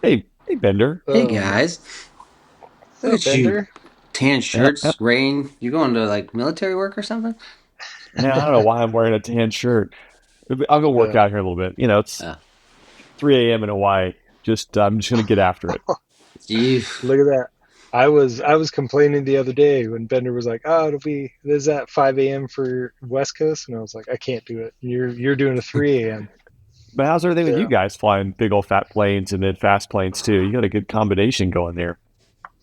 Hey, Bender. Hey Oh, guys, look oh, at you, Bender. tan Uh, uh, shirts, rain. You going to like military work or something? man, I don't know why I'm wearing a tan shirt. I'll go work Yeah. out here a little bit. It's Uh, 3 a.m. in Hawaii. I'm just gonna get after it. you, Look at that. I was complaining the other day when Bender was like, "Oh, it'll be this is at 5 a.m. for West Coast," and I was like, "I can't do it. You're doing a 3 a.m." But how's everything with you Yeah, guys flying big old fat planes and then fast planes too? You got a good combination going there.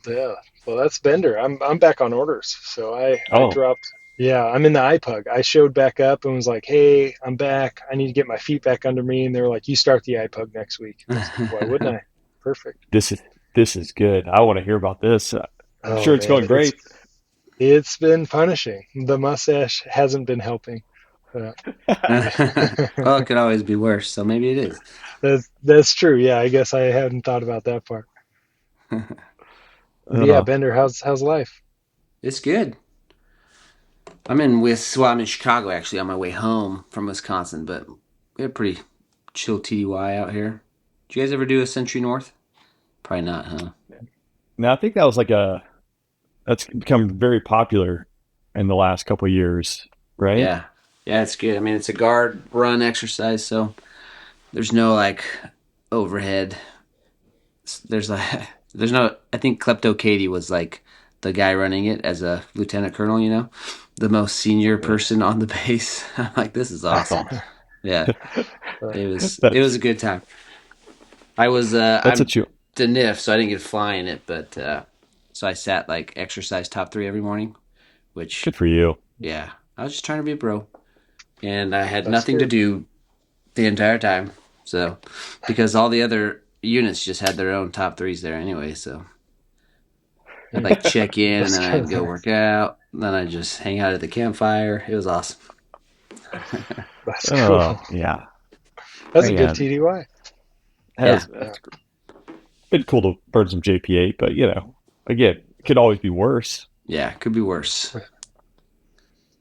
yeah. Well, that's Bender. I'm back on orders, so I Oh, dropped. Yeah, I'm in the IPUG. I showed back up and was like, "Hey, I'm back. I need to get my feet back under me." And they were like, "You start the IPUG next week." And I was like, "Why wouldn't I?" Perfect. this is this is good. I want to hear about this. I'm Oh sure it's man, going great. it's been punishing. The mustache hasn't been helping. Uh, well, it could always be worse, so maybe it is. that's true. Yeah, I guess I hadn't thought about that part. But yeah, Uh, Bender, how's life? It's good. I'm in Chicago actually on my way home from Wisconsin, but we had pretty chill TDY out here. Did you guys ever do a Century North? Probably not, huh? now I think that was that's become very popular in the last couple of years, right? Yeah, yeah, it's good. I mean, it's a guard run exercise, so there's no like overhead. There's like there's no. I think Klepto Katie was like the guy running it as a lieutenant colonel. The most senior Yeah, person on the base. I'm like, this is that's awesome. awesome. Yeah, it was a that's good time. that's I'm what you. the NIF, so I didn't get to fly in it, but so I sat like exercise top three every morning, which Good for you. yeah, I was just trying to be a bro, and I had That's nothing to good. do the entire time. So because all the other units just had their own top threes there anyway, so I'd like check in and That's then I'd kind go of work out. Then I'd just hang out at the campfire. It was awesome. that's cool. Oh yeah, That's a good man. TDY. Yeah. Yeah. That's been cool to burn some JP8, but again, it could always be worse. Yeah. Could be worse.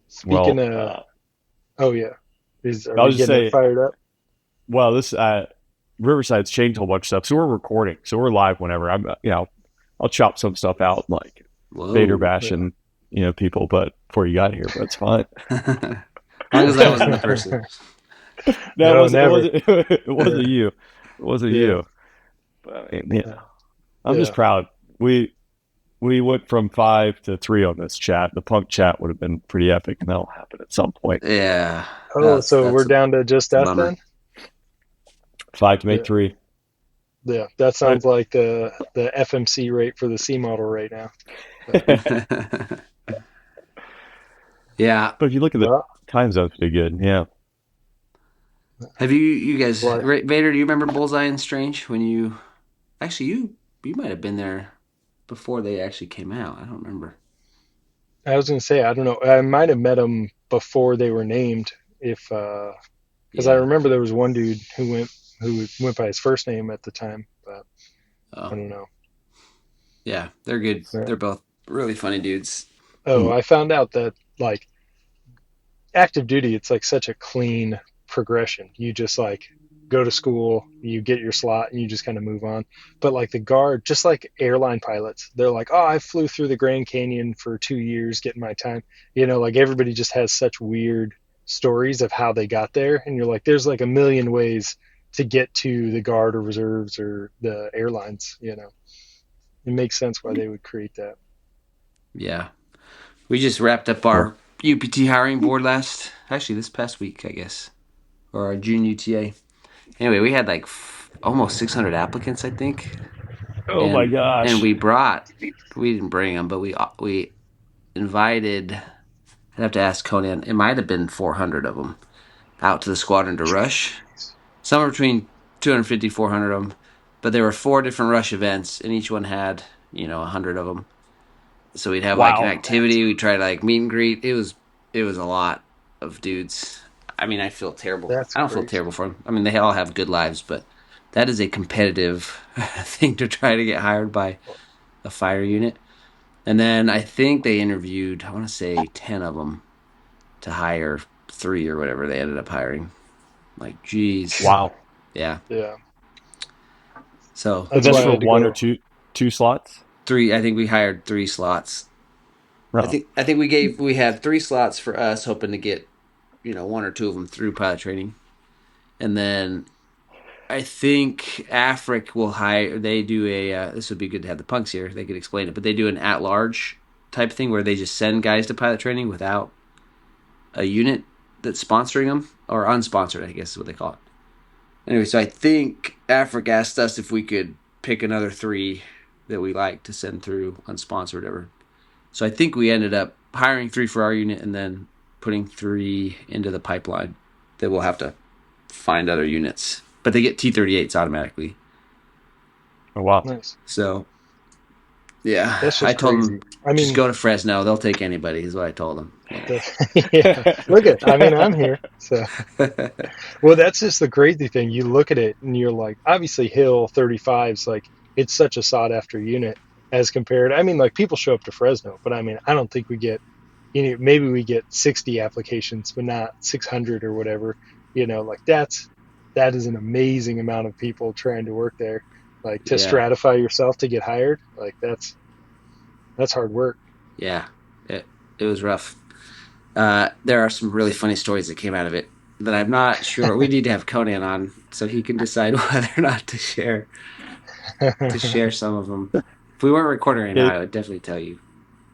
Speaking Well, of, oh yeah, are I'll we just getting it say, fired up? well, this Riverside's changed a whole bunch of stuff, so we're recording, so we're live whenever I'll chop some stuff out like Vader Whoa. bash and people, but before you got here, but it's fine. As long as I wasn't the person. No, No, never. it wasn't Yeah, you, it wasn't yeah, you. But, I'm just yeah. proud. We went from 5 to 3 on this chat. The punk chat would have been pretty epic, and that'll happen at some point. Yeah. Oh, That's so we're that's a, down to just that's a us bummer. then? Five to make Yeah, 3. yeah. That But sounds like the FMC rate for the C model right now. Uh, Yeah. but if you look at the well, time zones, pretty good. Yeah. Have you guys why? Vader? Do you remember Bullseye and Strange when you actually you might have been there before they actually came out. I don't remember. I was gonna say I don't know. I might have met them before they were named, if because I Yeah. remember there was one dude who went by his first name at the time, but I Oh, don't know. yeah. They're good. Yeah. They're both really funny dudes. Oh, Hmm. I found out that like active duty, it's like such a clean progression. You just like go to school, you get your slot, and you just kind of move on. But like the guard, just like airline pilots, they're like, oh, I flew through the Grand Canyon for 2 years getting my time. Like everybody just has such weird stories of how they got there. And you're like, there's like a million ways to get to the guard or reserves or the airlines. It makes sense why they would create that. Yeah. We just wrapped up Well, our UPT hiring board actually this past week, I guess, or our June UTA. Anyway, we had like almost 600 applicants, I think, oh my and gosh. we didn't bring them, but we invited. I'd have to ask Conan. It might have been 400 of them out to the squadron to rush. Somewhere between 250, 400 of them. But there were four different rush events, and each one had 100 of them. So we'd have like an Wow. activity. We'd try to like meet and greet. It was a lot of dudes. I mean, I feel terrible. That's I don't feel crazy. terrible for them. I mean, they all have good lives, but that is a competitive thing to try to get hired by a fire unit. And then I think they interviewed, I want to say 10 of them to hire three or whatever they ended up hiring. Like, geez. Wow. Yeah. Yeah. So And That's that's why I for had to one or go. two slots. three. I think we hired 3 slots. Oh, I think we had 3 slots for us, hoping to get one or two of them through pilot training, and then I think Afric will hire. They do a. This would be good to have the punks here. They could explain it, but they do an at-large type thing where they just send guys to pilot training without a unit that's sponsoring them, or unsponsored, I guess is what they call it. Anyway, so I think Afric asked us if we could pick another 3 that we like to send through unsponsored, or whatever. So I think we ended up hiring 3 for our unit and then putting 3 into the pipeline that we'll have to find other units. But they get T-38s automatically. oh wow. Nice. So, yeah, That's I just told crazy. them, I just mean, go to Fresno. They'll take anybody, is what I told them. yeah. Look at. I mean, I'm here. So, well, that's just the crazy thing. You look at it and you're like, obviously, Hill 35's like it's such a sought after unit as compared. I mean, like people show up to Fresno, but I mean, I don't think we get. Maybe we get 60 applications, but not 600 or whatever. Like that is an amazing amount of people trying to work there. Like to Yeah, stratify yourself to get hired, like that's hard work. yeah, it was rough. There are some really funny stories that came out of it that I'm not sure. We need to have Conan on so he can decide whether or not to share some of them. If we weren't recording right now, It, I would definitely tell you.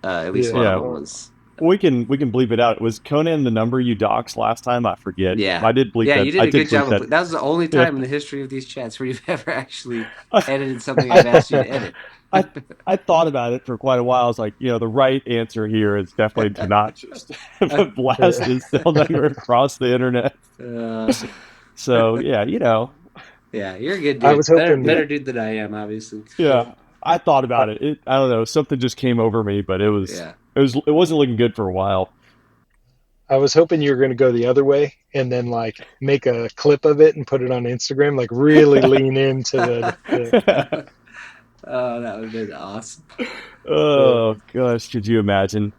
At least one Yeah. of yeah, them Oh, was. we can bleep it out. Was Conan the number you doxed last time? I forget. Yeah, I did bleep yeah, that. you did I a did good bleep job that. that was the only Yeah. time in the history of these chats where you've ever actually I, edited something I've asked you to edit. I I thought about it for quite a while. I was like, the right answer here is definitely to not just blast his cell number across the internet. uh, So yeah, yeah, you're a good I dude. was Better hoping. better dude than I am, obviously. yeah. I thought I, about it. I don't know. Something just came over me, but Yeah. it wasn't looking good for a while. I was hoping you were going to go the other way and then like make a clip of it and put it on Instagram, like really lean into the Oh, that would have been awesome. the Oh gosh, could you imagine?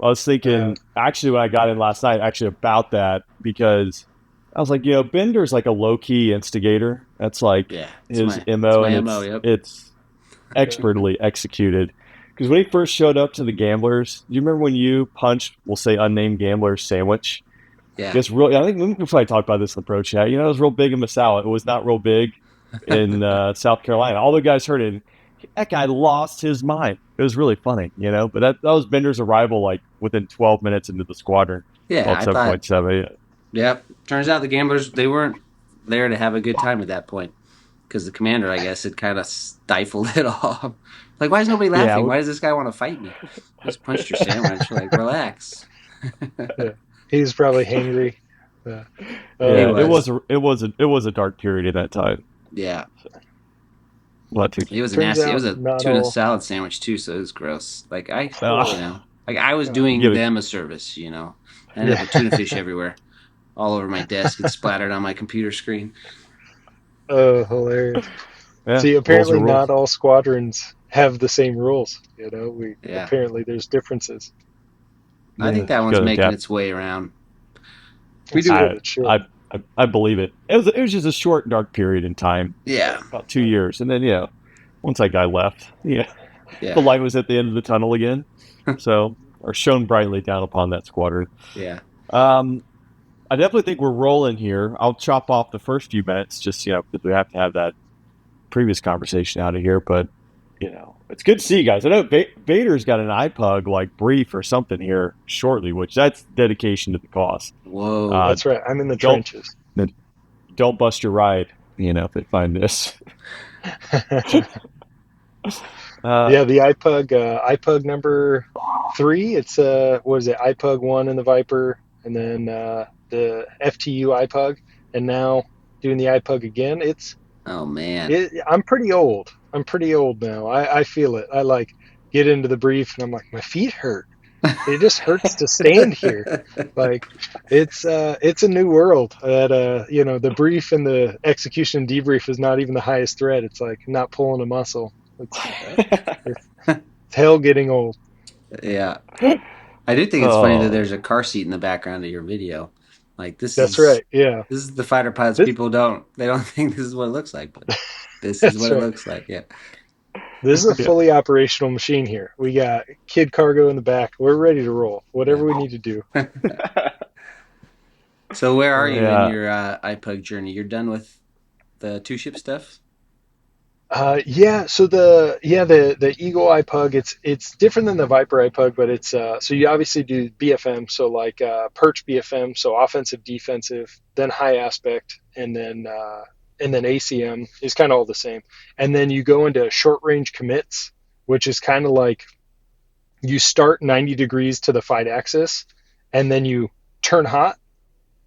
I was uh, thinking actually when I got in last night, actually about that because I was like, Bender's like a low key instigator. That's like Yeah, his it's MO, my and MO. Yep. it's expertly executed. Because when he first showed up to the gamblers, do you remember when you punched, we'll say unnamed gambler's sandwich? Yeah. It's real. I think we probably talked about this in the pro chat. It was real big in Massaua. It was not real big in South Carolina. All the guys heard it. And that guy lost his mind. It was really funny. But that was Bender's arrival like within 12 minutes into the squadron. Yeah, Well, I thought. 7.7. Yep. Turns out the gamblers they weren't there to have a good time at that point because the commander, I guess, had kind of stifled it all. Like, why is nobody laughing? Yeah. Why does this guy want to fight me? I just punched your sandwich. Like, relax. yeah. He's probably hangry. Uh, He Yeah. oh man, was. It was a dark period at that time. Yeah. Well, too. It was turns nasty. It was out a not tuna all. salad sandwich too, so it was gross. Like Uh, like I was Uh, doing give it. them a service. I ended up with tuna fish everywhere, all over my desk and splattered on my computer screen. oh, hilarious. Yeah. See, Rules are apparently rules. not all squadrons have the same rules. We Yeah, apparently there's differences. I think Yeah. that You one's gotta making adapt. its way around. We do what it should. I believe it. It was just a short dark period in time, Yeah, about 2 years, and then once that guy left, the yeah, light was at the end of the tunnel again. So, or shone brightly down upon that squadron. yeah. Um, I definitely think we're rolling here. I'll chop off the first few minutes, just because we have to have that previous conversation out of here. But it's good to see you guys. I know Vader's got an iPUG like brief or something here shortly, which that's dedication to the cause. Whoa. Uh, That's right. I'm in the don't trenches. don't bust your ride. If they find this. Yeah, the iPug number 3. It's what is it? iPug 1 in the Viper, and then the FTU iPug, and now doing the iPug again. Oh man. I'm pretty old. I'm pretty old now. I feel it. I like get into the brief, and I'm like, my feet hurt. It just hurts to stand here. Like it's a new world. That the brief and the execution debrief is not even the highest threat. It's like not pulling a muscle. It's hell getting old. Yeah. I do think it's funny that Oh, there's a car seat in the background of your video. Like this That's is right. Yeah. this is the fighter pilots This people they don't think this is what it looks like, but this is that's what it right. looks like. Yeah. This is a Yeah. fully operational machine here. We got kid cargo in the back. We're ready to roll. Yeah. Whatever we need to do. So where are you in Yeah. your iPug journey? You're done with the two ship stuff? Yeah, so the Eagle iPug, it's different than the Viper iPug, but it's so you obviously do BFM, so like perch BFM, so offensive, defensive, then high aspect, and then ACM is kind of all the same, and then you go into short range commits, which is kind of like you start 90 degrees to the fight axis, and then you turn hot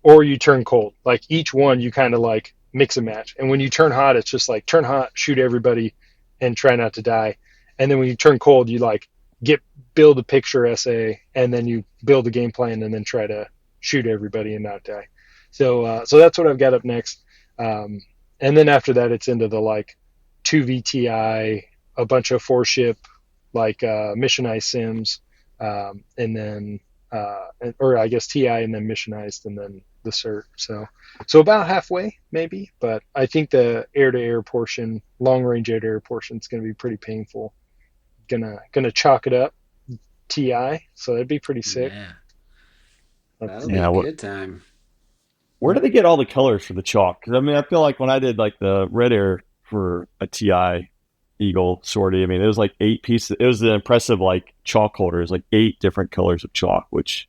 or you turn cold. Like each one, you kind of like mix and match. And when you turn hot, it's just like turn hot, shoot everybody, and try not to die. And then when you turn cold, you like get build a picture essay, and then you build a game plan, and then try to shoot everybody and not die. So that's what I've got up next. And then after that, it's into the like two VTI, a bunch of four ship like missionized sims, and then or I guess TI and then missionized and then the cert. So about halfway maybe, but I think the air to air portion, long range air to air portion is going to be pretty painful. Gonna chalk it up TI, so that'd be pretty sick. Yeah. Let's That'll be see. a Yeah. good time. Where do they get all the colors for the chalk? Because I mean, I feel like when I did like the red air for a TI Eagle sortie, I mean, it was like 8 pieces. It was an impressive like chalk holder. It was like 8 different colors of chalk, which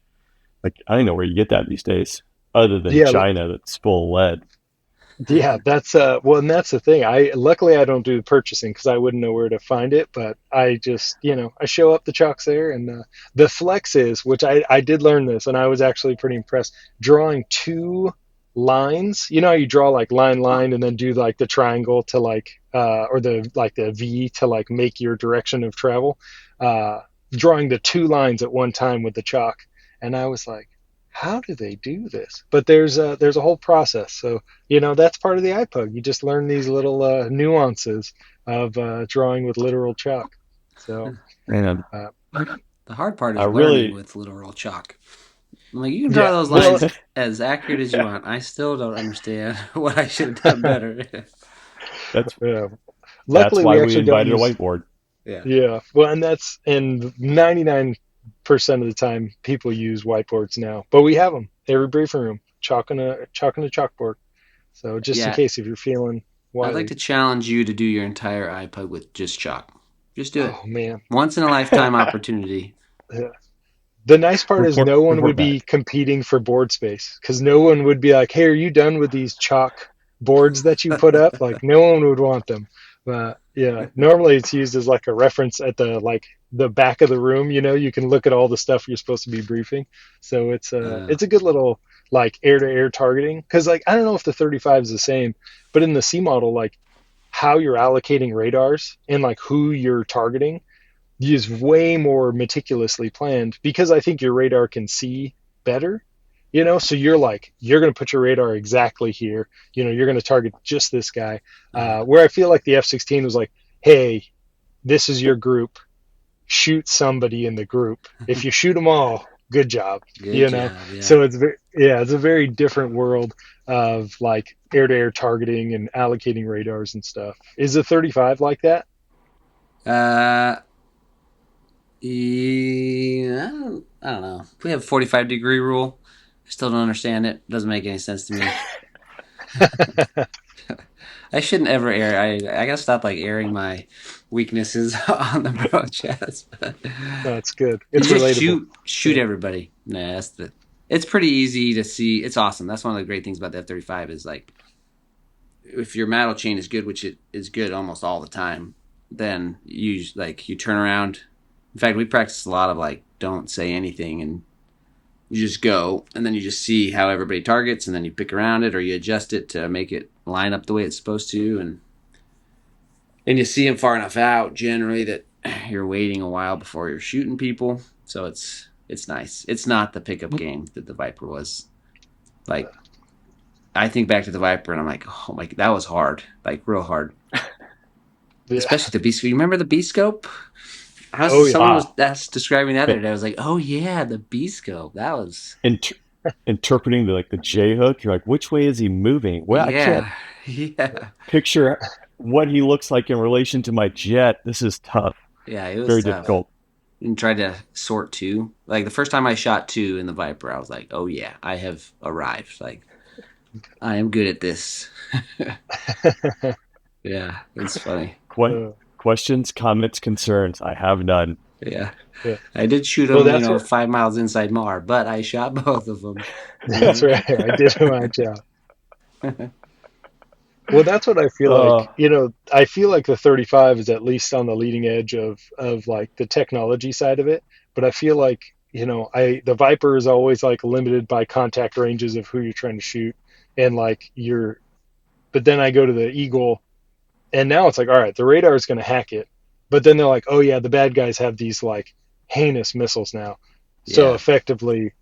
like I don't know where you get that these days, other than Yeah, China that's full of lead. yeah, that's well, and that's the thing. I luckily I don't do the purchasing because I wouldn't know where to find it. But I just, I show up the chalks there, and the flex is, which I did learn this, and I was actually pretty impressed. Drawing two lines, you know how you draw like line, and then do like the triangle to like, or the V to like make your direction of travel. Uh, Drawing the two lines at one time with the chalk, and I was like, how do they do this? But there's a whole process. So that's part of the iPug. You just learn these little nuances of drawing with literal chalk. So And uh, The hard part I is learning really, with literal chalk. I'm like, you can draw yeah, those well, lines as accurate as you yeah, want. I still don't understand what I should have done better. that's uh, that's luckily why we we actually don't invited a use. whiteboard. Yeah. Yeah, well, and 99% of the time people use whiteboards now, but we have them every briefing room, chalk on a chalkboard. So just in Yeah. case if you're feeling I'd like wily. to challenge you to do your entire iPod with just chalk. Just do it. Oh man. Once in a lifetime opportunity. Yeah. The nice part is no one Report would be back. competing for board space because no one would be like, "Hey, are you done with these chalk boards that you put up?" Like, no one would want them. But yeah, normally it's used as like a reference at the back of the room. You can look at all the stuff you're supposed to be briefing. So Uh, it's a good little like air to air targeting because like I don't know if the 35 is the same, but in the C model, like how you're allocating radars and like who you're targeting is way more meticulously planned because I think your radar can see better. So you're going to put your radar exactly here. You're going to target just this guy. uh, Where I feel like the F-16 was like, hey, this is your group. Shoot somebody in the group. If you shoot them all, good job. good job. Yeah. So it's a very different world of like air-to-air targeting and allocating radars and stuff. Is the 35 like that? Uh, yeah, I don't know. We have a 45-degree rule. I still don't understand it. Doesn't make any sense to me. I shouldn't ever air. I gotta stop like airing my weaknesses on the broadcast. No, it's good. You It's just relatable. shoot Yeah. everybody. Nah, that's the. It's pretty easy to see. It's awesome. That's one of the great things about the F-35 is like if your battle chain is good, which it is good almost all the time, then you turn around. In fact, we practice a lot of like don't say anything and you just go and then you just see how everybody targets and then you pick around it or you adjust it to make it line up the way it's supposed to and you see them far enough out generally that you're waiting a while before you're shooting people. So it's nice. It's not the pickup game that the Viper was. Like I think back to the Viper and I'm like, oh my, that was hard, like real hard. Yeah. Especially the B scope. You remember the B scope? Oh yeah. Someone was Ah, that's describing that the fa- other day. I was like, oh yeah, the B scope. That was in interpreting the J hook. You're like, which way is he moving? Well, I can't Yeah, yeah, picture what he looks like in relation to my jet. This is tough. yeah. It was Very tough. difficult. And tried to sort two. Like the first time I shot two in the Viper, I was like, "Oh yeah, I have arrived. Like I am good at this." Yeah, it's funny. Que- Uh, questions, comments, concerns. I have none. Yeah, yeah. I did shoot Well, them, that's what. 5 miles inside Mar, but I shot both of them. That's right. I did my job. Well, that's what I feel Uh, like. I feel like the 35 is at least on the leading edge of like the technology side of it. But I feel like, the Viper is always like limited by contact ranges of who you're trying to shoot. And like but then I go to the Eagle and now it's like, all right, the radar is going to hack it. But then they're like, oh yeah, the bad guys have these like heinous missiles now. So Yeah, effectively,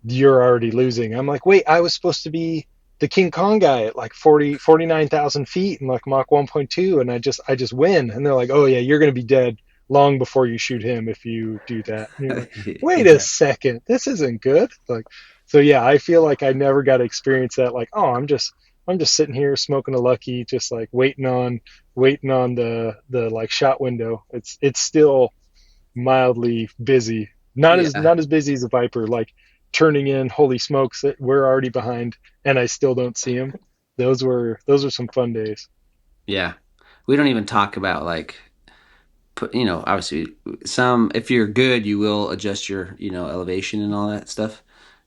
you're already losing. I'm like, wait, I was supposed to be the King Kong guy at like 49,000 feet and like Mach 1.2, and I just win. And they're like, oh yeah, you're gonna be dead long before you shoot him if you do that. And you're like, wait a yeah, second, this isn't good. Like, so yeah, I feel like I never got to experience that. Like, oh, I'm just sitting here smoking a lucky, just like waiting on the like shot window. It's still mildly busy. Not as yeah, not as busy as a Viper. Like turning in, holy smokes, we're already behind, and I still don't see him. Those were some fun days. yeah. We don't even talk about like obviously some. If you're good, you will adjust your elevation and all that stuff.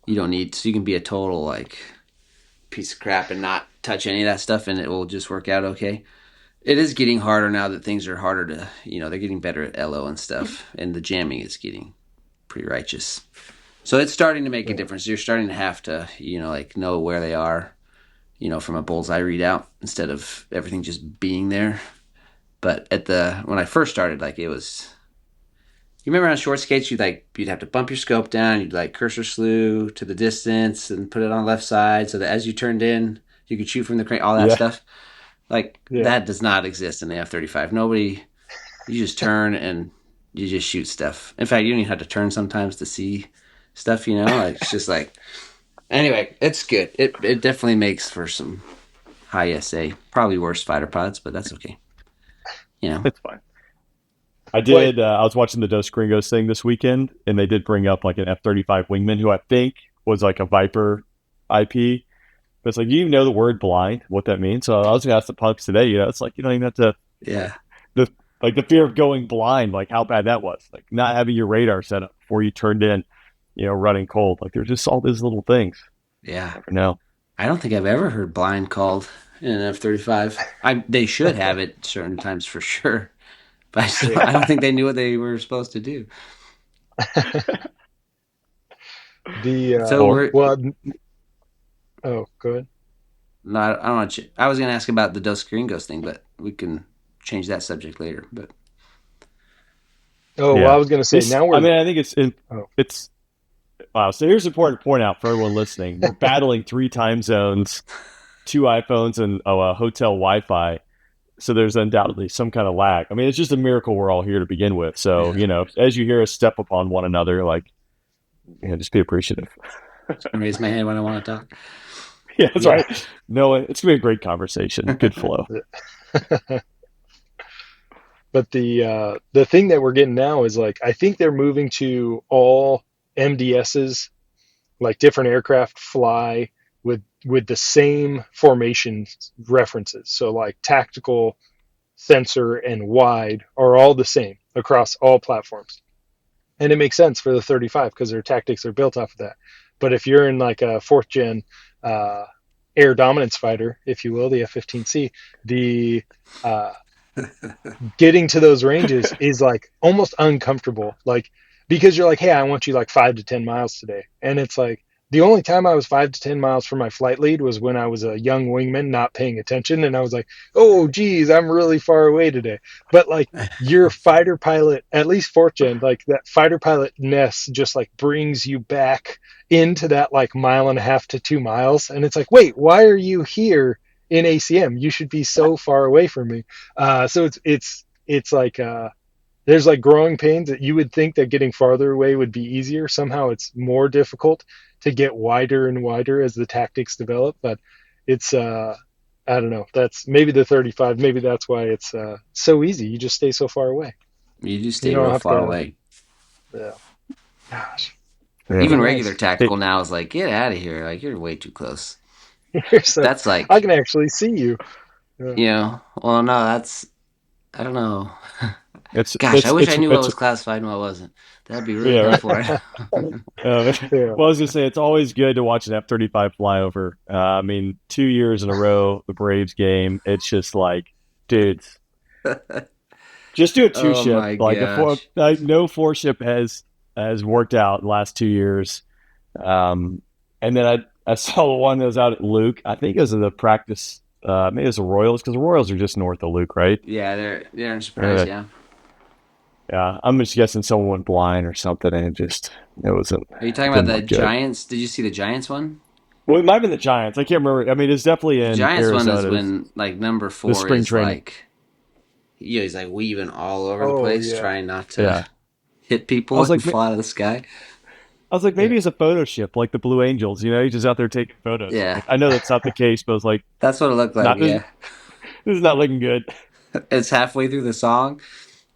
You don't need so you can be a total like piece of crap and not touch any of that stuff, and it will just work out okay. It is getting harder now that things are harder to, they're getting better at LO and stuff, and the jamming is getting pretty righteous. So it's starting to make a Yeah, difference. You're starting to have to, like know where they are, from a bullseye readout instead of everything just being there. But when I first started, like it was, you remember on short skates, you'd have to bump your scope down, you'd like cursor slew to the distance and put it on the left side so that as you turned in, you could shoot from the crane, all that yeah. stuff. Like yeah, that does not exist in the F-35. Nobody, you just turn and you just shoot stuff. In fact, you don't even have to turn sometimes to see stuff. Like it's just like. Anyway, it's good. It definitely makes for some high SA. Probably worse fighter pods, but that's okay. You know. It's fine. I but did. I was watching the Dos Gringos thing this weekend, and they did bring up like an F-35 wingman who I think was like a Viper IP. But it's like, you know the word blind, what that means. So I was going to ask the punks today, it's like, you don't even have to, Yeah. the like the fear of going blind, like how bad that was. Like not having your radar set up before you turned in, running cold. Like there's just all these little things. Yeah. Never know. I don't think I've ever heard blind called in an F-35. They should have it certain times for sure, but I yeah, don't think they knew what they were supposed to do. the So Or we're well, oh, go ahead. not. I don't want. I was going to ask about the Dos Gringos thing, but we can change that subject later. But Oh, well, I yeah. was gonna say now I we're. mean, I think Oh, it's, wow. So here's important to point out for everyone listening. We're battling 3 time zones, 2 iPhones, and a hotel Wi-Fi. So there's undoubtedly some kind of lag. I mean, it's just a miracle we're all here to begin with. So, yeah, as you hear us step upon one another, like, just be appreciative. I raise my hand when I want to talk. Yeah, that's Yeah, right. No, it's gonna be a great conversation. Good flow. but the thing that we're getting now is like I think they're moving to all MDSs, like different aircraft fly with the same formation references. So like tactical, sensor, and wide are all the same across all platforms. And it makes sense for the 35 because their tactics are built off of that. But if you're in like a fourth gen uh, air dominance fighter, if you will, the F-15C, the uh, getting to those ranges is like almost uncomfortable. Like because you're like, hey, I want you like 5 to 10 miles today, and it's like the only time I was 5 to 10 miles from my flight lead was when I was a young wingman not paying attention, and I was like, oh, geez, I'm really far away today. But like your fighter pilot, at least fourth gen, like that fighter pilot ness just like brings you back into that like mile and a half to 2 miles, and it's like, wait, why are you here in ACM? You should be so far away from me. So it's like there's like growing pains that you would think that getting farther away would be easier. Somehow it's more difficult to get wider and wider as the tactics develop. But it's I don't know. That's maybe the 35. Maybe that's why it's so easy. You just stay so far away. You do You stay don't real have far to. away. Yeah. Gosh, Yeah. pretty Even regular nice. tactical Hey, now is like, get out of here. Like, you're way too close. So That's I like, can actually see you. Yeah. well, no, that's, I don't know. it's Gosh, I it's wish I it's knew what it's was classified and what wasn't. That'd be really yeah, right. helpful. Yeah. Well, I was gonna say it's always good to watch an F-35 flyover. I mean, 2 years in a row, the Braves game. It's just like, dudes, just do a two Oh ship. my Like the four, gosh. like no four ship has worked out the last 2 years. Um, and then I saw the one that was out at Luke. I think it was in the practice. Maybe it was the Royals because the Royals are just north of Luke, right? Yeah, they're in surprise, Uh, yeah. yeah, I'm just guessing someone went blind or something, and it wasn't Are you talking about didn't the look good. Giants? Did you see the Giants one? Well, it might have been the Giants. I can't remember. I mean, it's definitely The in Giants one is Arizona. when like number The four spring is training. like, he's like weaving all over the Oh place, yeah. trying not to Yeah, hit I people was and like, fall out of the sky. I was like, Yeah. maybe it's a photo ship like the Blue Angels. He's just out there taking photos. Yeah, Like, I know that's not the case, but I was like, that's what it looked like. not this. Yeah, This is not looking good. it's halfway through the song,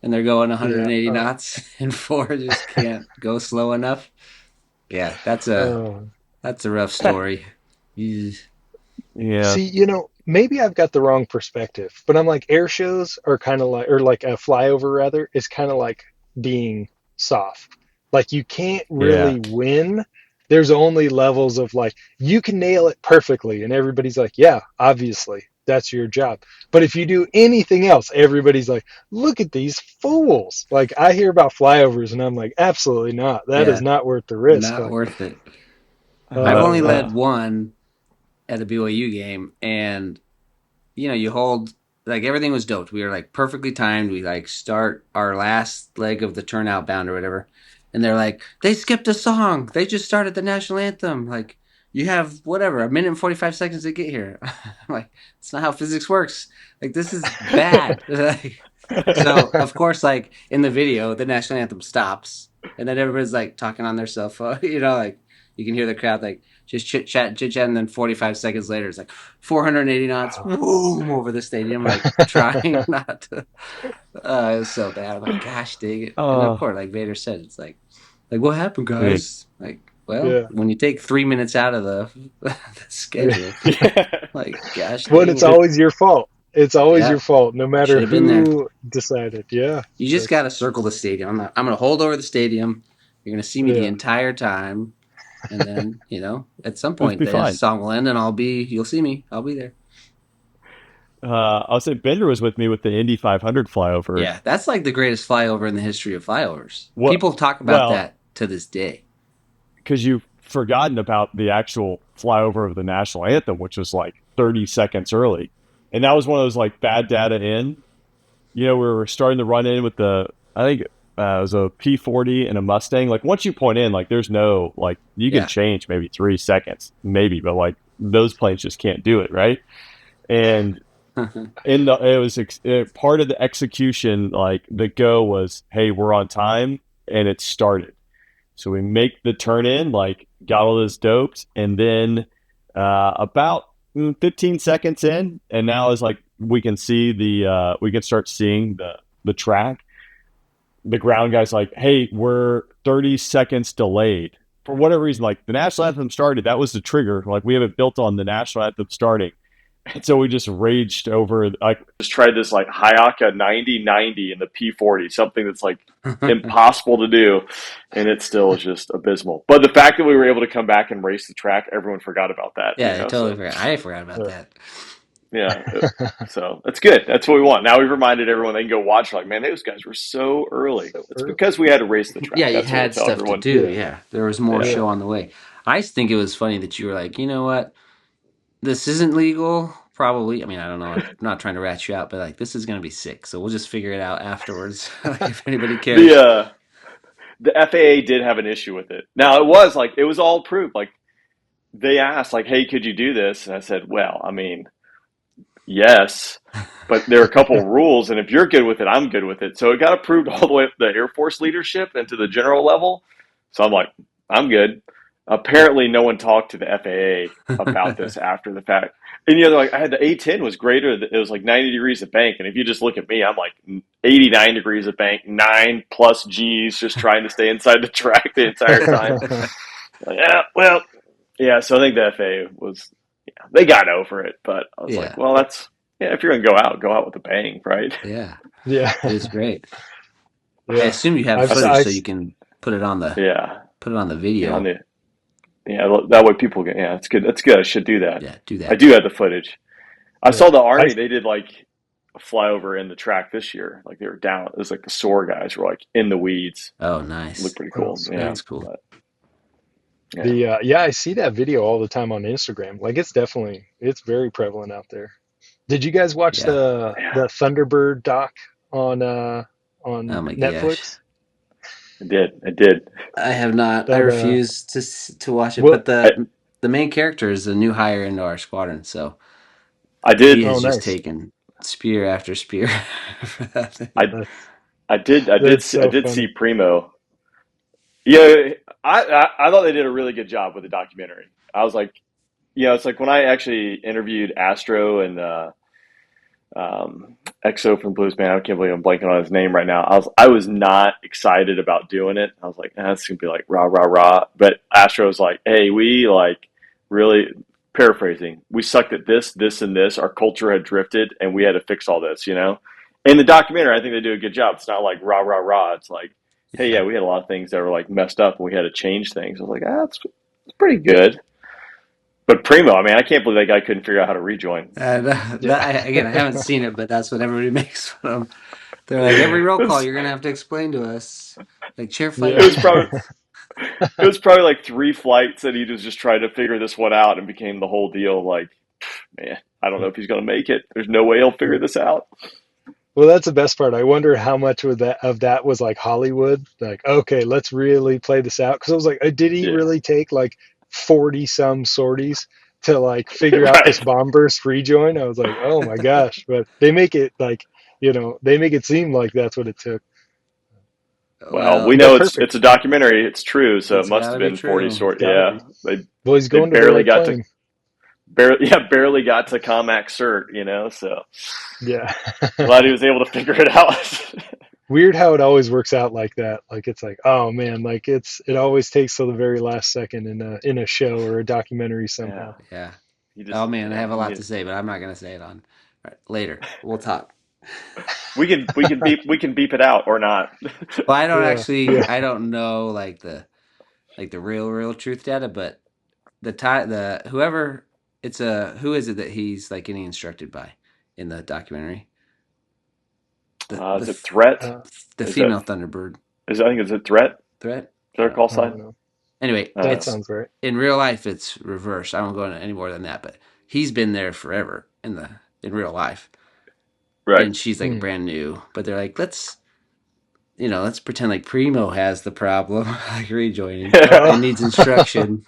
and they're going Yeah. 180 knots, and four just can't go slow enough. Yeah, Oh. that's a rough story. Jeez. Yeah, See, maybe I've got the wrong perspective, but I'm like air shows are kind of like, or like a flyover rather, is kind of like being soft. Like you can't yeah, really win. There's only levels of like you can nail it perfectly, and everybody's like, yeah, obviously that's your job. But if you do anything else, everybody's like, look at these fools. Like I hear about flyovers, and I'm like, absolutely not. That is Yeah, not worth the risk. not Like, worth it. I've uh, only uh, led one at a BYU game, and you hold like everything was doped. We were like perfectly timed. We like start our last leg of the turnout bound or whatever, and they're like, they skipped a song. They just started the national anthem. Like you have whatever a minute and 45 seconds to get here. I'm like it's not how physics works. Like this is bad. So of course, like in the video, the national anthem stops, and then everybody's like talking on their cell phone. Like you can hear the crowd like just chit chat, and then 45 seconds later, it's like 480 knots, boom, over the stadium, like trying not to. It was so bad. I'm like, gosh, dang it! And of uh, course, like Vader said, it's like what happened, yeah, guys? Like, well, yeah. when you take 3 minutes out of the schedule, yeah. like, gosh, But dang it's it, It, always your fault. It's always yeah, your fault, no matter should have been there. who decided. Yeah, You just got that's to circle the stadium. I'm gonna hold over the stadium. You're gonna see me the yeah. entire time, and then at some it'll point be the fine. song will end, and you'll see me. I'll be there. I'll say Bender was with me with the Indy 500 flyover. Yeah, that's like the greatest flyover in the history of flyovers. What? People talk about Well, that to this day. because you've forgotten about the actual flyover of the national anthem, which was like 30 seconds early, and that was one of those like bad data in. We were starting to run in with I think it was a P40 and a Mustang. Like once you point in, like there's no like you can Yeah. change maybe 3 seconds, maybe, but like those planes just can't do it, right? And it was part of the execution. Like the go was, hey, we're on time, and it started. So we make the turn in, like got all this doped, and then about 15 seconds in, and now is like we can see we can start seeing the track. The ground guy's like, hey, we're 30 seconds delayed for whatever reason. Like the national anthem started, that was the trigger. Like we have it built on the national anthem starting. And so we just raged over. I just tried this like Hayaka 9090 in the P40, something that's like impossible to do, and it still is just abysmal. But the fact that we were able to come back and race the track, everyone forgot about that. Yeah, I totally So forgot. I forgot about Yeah. that. yeah, so that's good. That's what we want. Now we've reminded everyone they can go watch. Like, man, those guys were so early. So It's early. because we had to race the track. Yeah, you That's what we'll had tell stuff to everyone. do. Yeah, Yeah, there was more Yeah, show yeah. on the way. I just think it was funny that you were like, you know what? This isn't legal. Probably. I mean, I don't know. I'm not trying to rat you out, but like, this is going to be sick. So we'll just figure it out afterwards. Like, if anybody the cares. the FAA did have an issue with it. Now it was all approved. Like they asked, like, "Hey, could you do this?" And I said, "Well, I mean, yes, but there are a couple of rules, and if you're good with it, I'm good with it. So it got approved all the way up to the Air Force leadership and to the general level. So I'm like, I'm good. Apparently, no one talked to the FAA about this after the fact. And they're like, I had the A10 was greater. It was like 90 degrees of bank, and if you just look at me, I'm like 89 degrees of bank, 9+ G's, just trying to stay inside the track the entire time. Like, yeah, well, yeah. So I think the FAA was, yeah, they got over it, but I was like, Yeah. well, that's, yeah. If you're gonna go out with a bang, right? Yeah. Yeah. It was great. I Yeah. assume you have I've, footage I've, so you can put it on the Yeah, yeah. video. yeah. That way people get. Yeah, it's good. That's good. I should do that. Yeah, do I that. do have the footage. I Yeah. saw the Army. They did like a flyover in the track this year. Like they were down. It was like the SOAR guys were like in the weeds. Oh, It nice. looked pretty Oh, cool. Yeah, sweet. That's cool. but yeah. Yeah, I see that video all the time on Instagram. Like it's very prevalent out there. Did you guys watch Yeah. the Thunderbird doc Oh on my gosh. Netflix? I did. I did. I have not. I That refuse to watch it. what But I the main character is a new hire into our squadron, so I he did. oh has just nice. taken spear after spear for that thing. I That's I did. that's I so did see funny. Primo. Yeah, I thought they did a really good job with the documentary. I was like, it's like when I actually interviewed Astro and EXO from Blues Band. I can't believe I'm blanking on his name right now. I was not excited about doing it. I was like, it's gonna be like rah rah rah. But Astro was like, hey, we like really paraphrasing. We sucked at this, and this. Our culture had drifted, and we had to fix all this. In the documentary, I think they do a good job. It's not like rah rah rah. It's like, hey, Yeah. yeah, we had a lot of things that were like messed up, and we had to change things. I was like, it's pretty good. But Primo, I mean, I can't believe that guy couldn't figure out how to rejoin. And Yeah. again, I haven't seen it, but that's what everybody makes fun of. They're like, every roll It call, was, you're gonna have to explain to us, like chair it Yeah. was flight. probably it was probably like 3 flights that he was just trying to figure this one out and became the whole deal. Like, man, I don't know if he's going to make it. There's no way he'll figure this out. Well, that's the best part. I wonder how much of that was like Hollywood. Like, okay, let's really play this out. Because I was like, did he Yeah, really take like 40 some sorties to like figure out this right. bomb burst rejoin? I was like, oh my gosh. But they make it like, they make it seem like that's what it took. Well, we Well, know But it's perfect. a documentary. It's true, so it it's must got have to be been 40 true. It's sort. gotta Yeah, be. they Well, he's they going to the barely right got to plane. barely got to Comac cert. So Yeah. glad he was able to figure it out. Weird how it always works out like that. Like it's like, oh man, like it always takes till the very last second in a show or a documentary Yeah, somehow. Yeah. he Oh just man, I yeah have a lot he to say, but I'm not gonna say it on later. We'll talk. we can beep it out or not. Well, I don't Yeah. actually. Yeah. I don't know like the real truth data, but the whoever it's a who is it that he's like getting instructed by in the documentary? The Is the it threat? the Is that female Thunderbird I think it's a threat. Is threat. that a call I sign? don't know. Anyway, That Uh, it's sounds right. in real life it's reversed. I won't go into any more than that, but he's been there forever in real life, right. and she's like Hmm. brand new. But they're like, let's pretend like Primo has the problem, like rejoining, and Oh, needs instruction.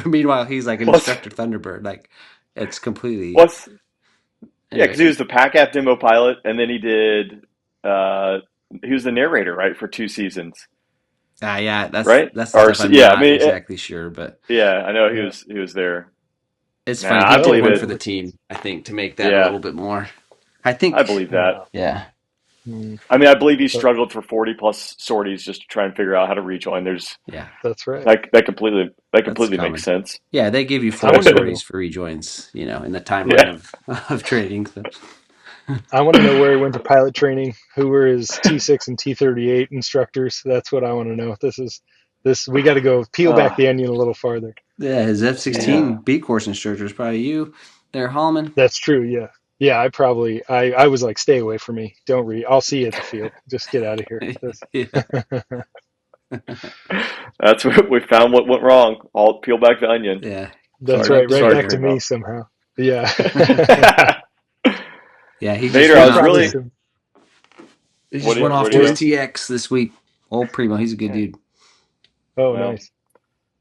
Meanwhile, he's like an what's instructor Thunderbird. Like it's completely what's Yeah, because he anyway. was the PACAF demo pilot, and then uh, he was the narrator, right, for 2 seasons, Yeah, that's right? that's the Or stuff I'm yeah, I not mean, exactly sure, but yeah, I know he yeah. was there. it's Nah, funny. He I took believe Oh, one it. for the really? team, I think, to make that a Yeah, little bit more. I I think, believe that. Wow. yeah, Hmm. I mean, I believe he But struggled for 40+ sorties just to try and figure out how to rejoin. There's yeah, that's right. that that's completely makes common. sense. Yeah, they give you I four want to sorties know. for rejoins, in the timeline Yeah. Yeah, of training. So. I want to know where he went to pilot training. Who were his T6 and T38 instructors? That's what I want to know. This. We got to go peel back uh, the onion a little farther. Yeah, his yeah. F-16 B course instructor is probably you there, Hallman. That's true. Yeah. Yeah. I was like, stay away from me. Don't read. I'll see you at the field. Just get out of here. Yeah. That's what we found. What went wrong? All peel back the onion. Yeah. That's Keep it Sorry, up right. to Right sorry, back to Vader. me Primo. somehow. Yeah. Yeah, he just Vader, Well, I went was off probably to really. some. he What just do you went off what do to you his Where, know? TX this week. Old Primo, he's a good Okay. dude. oh, Well, nice.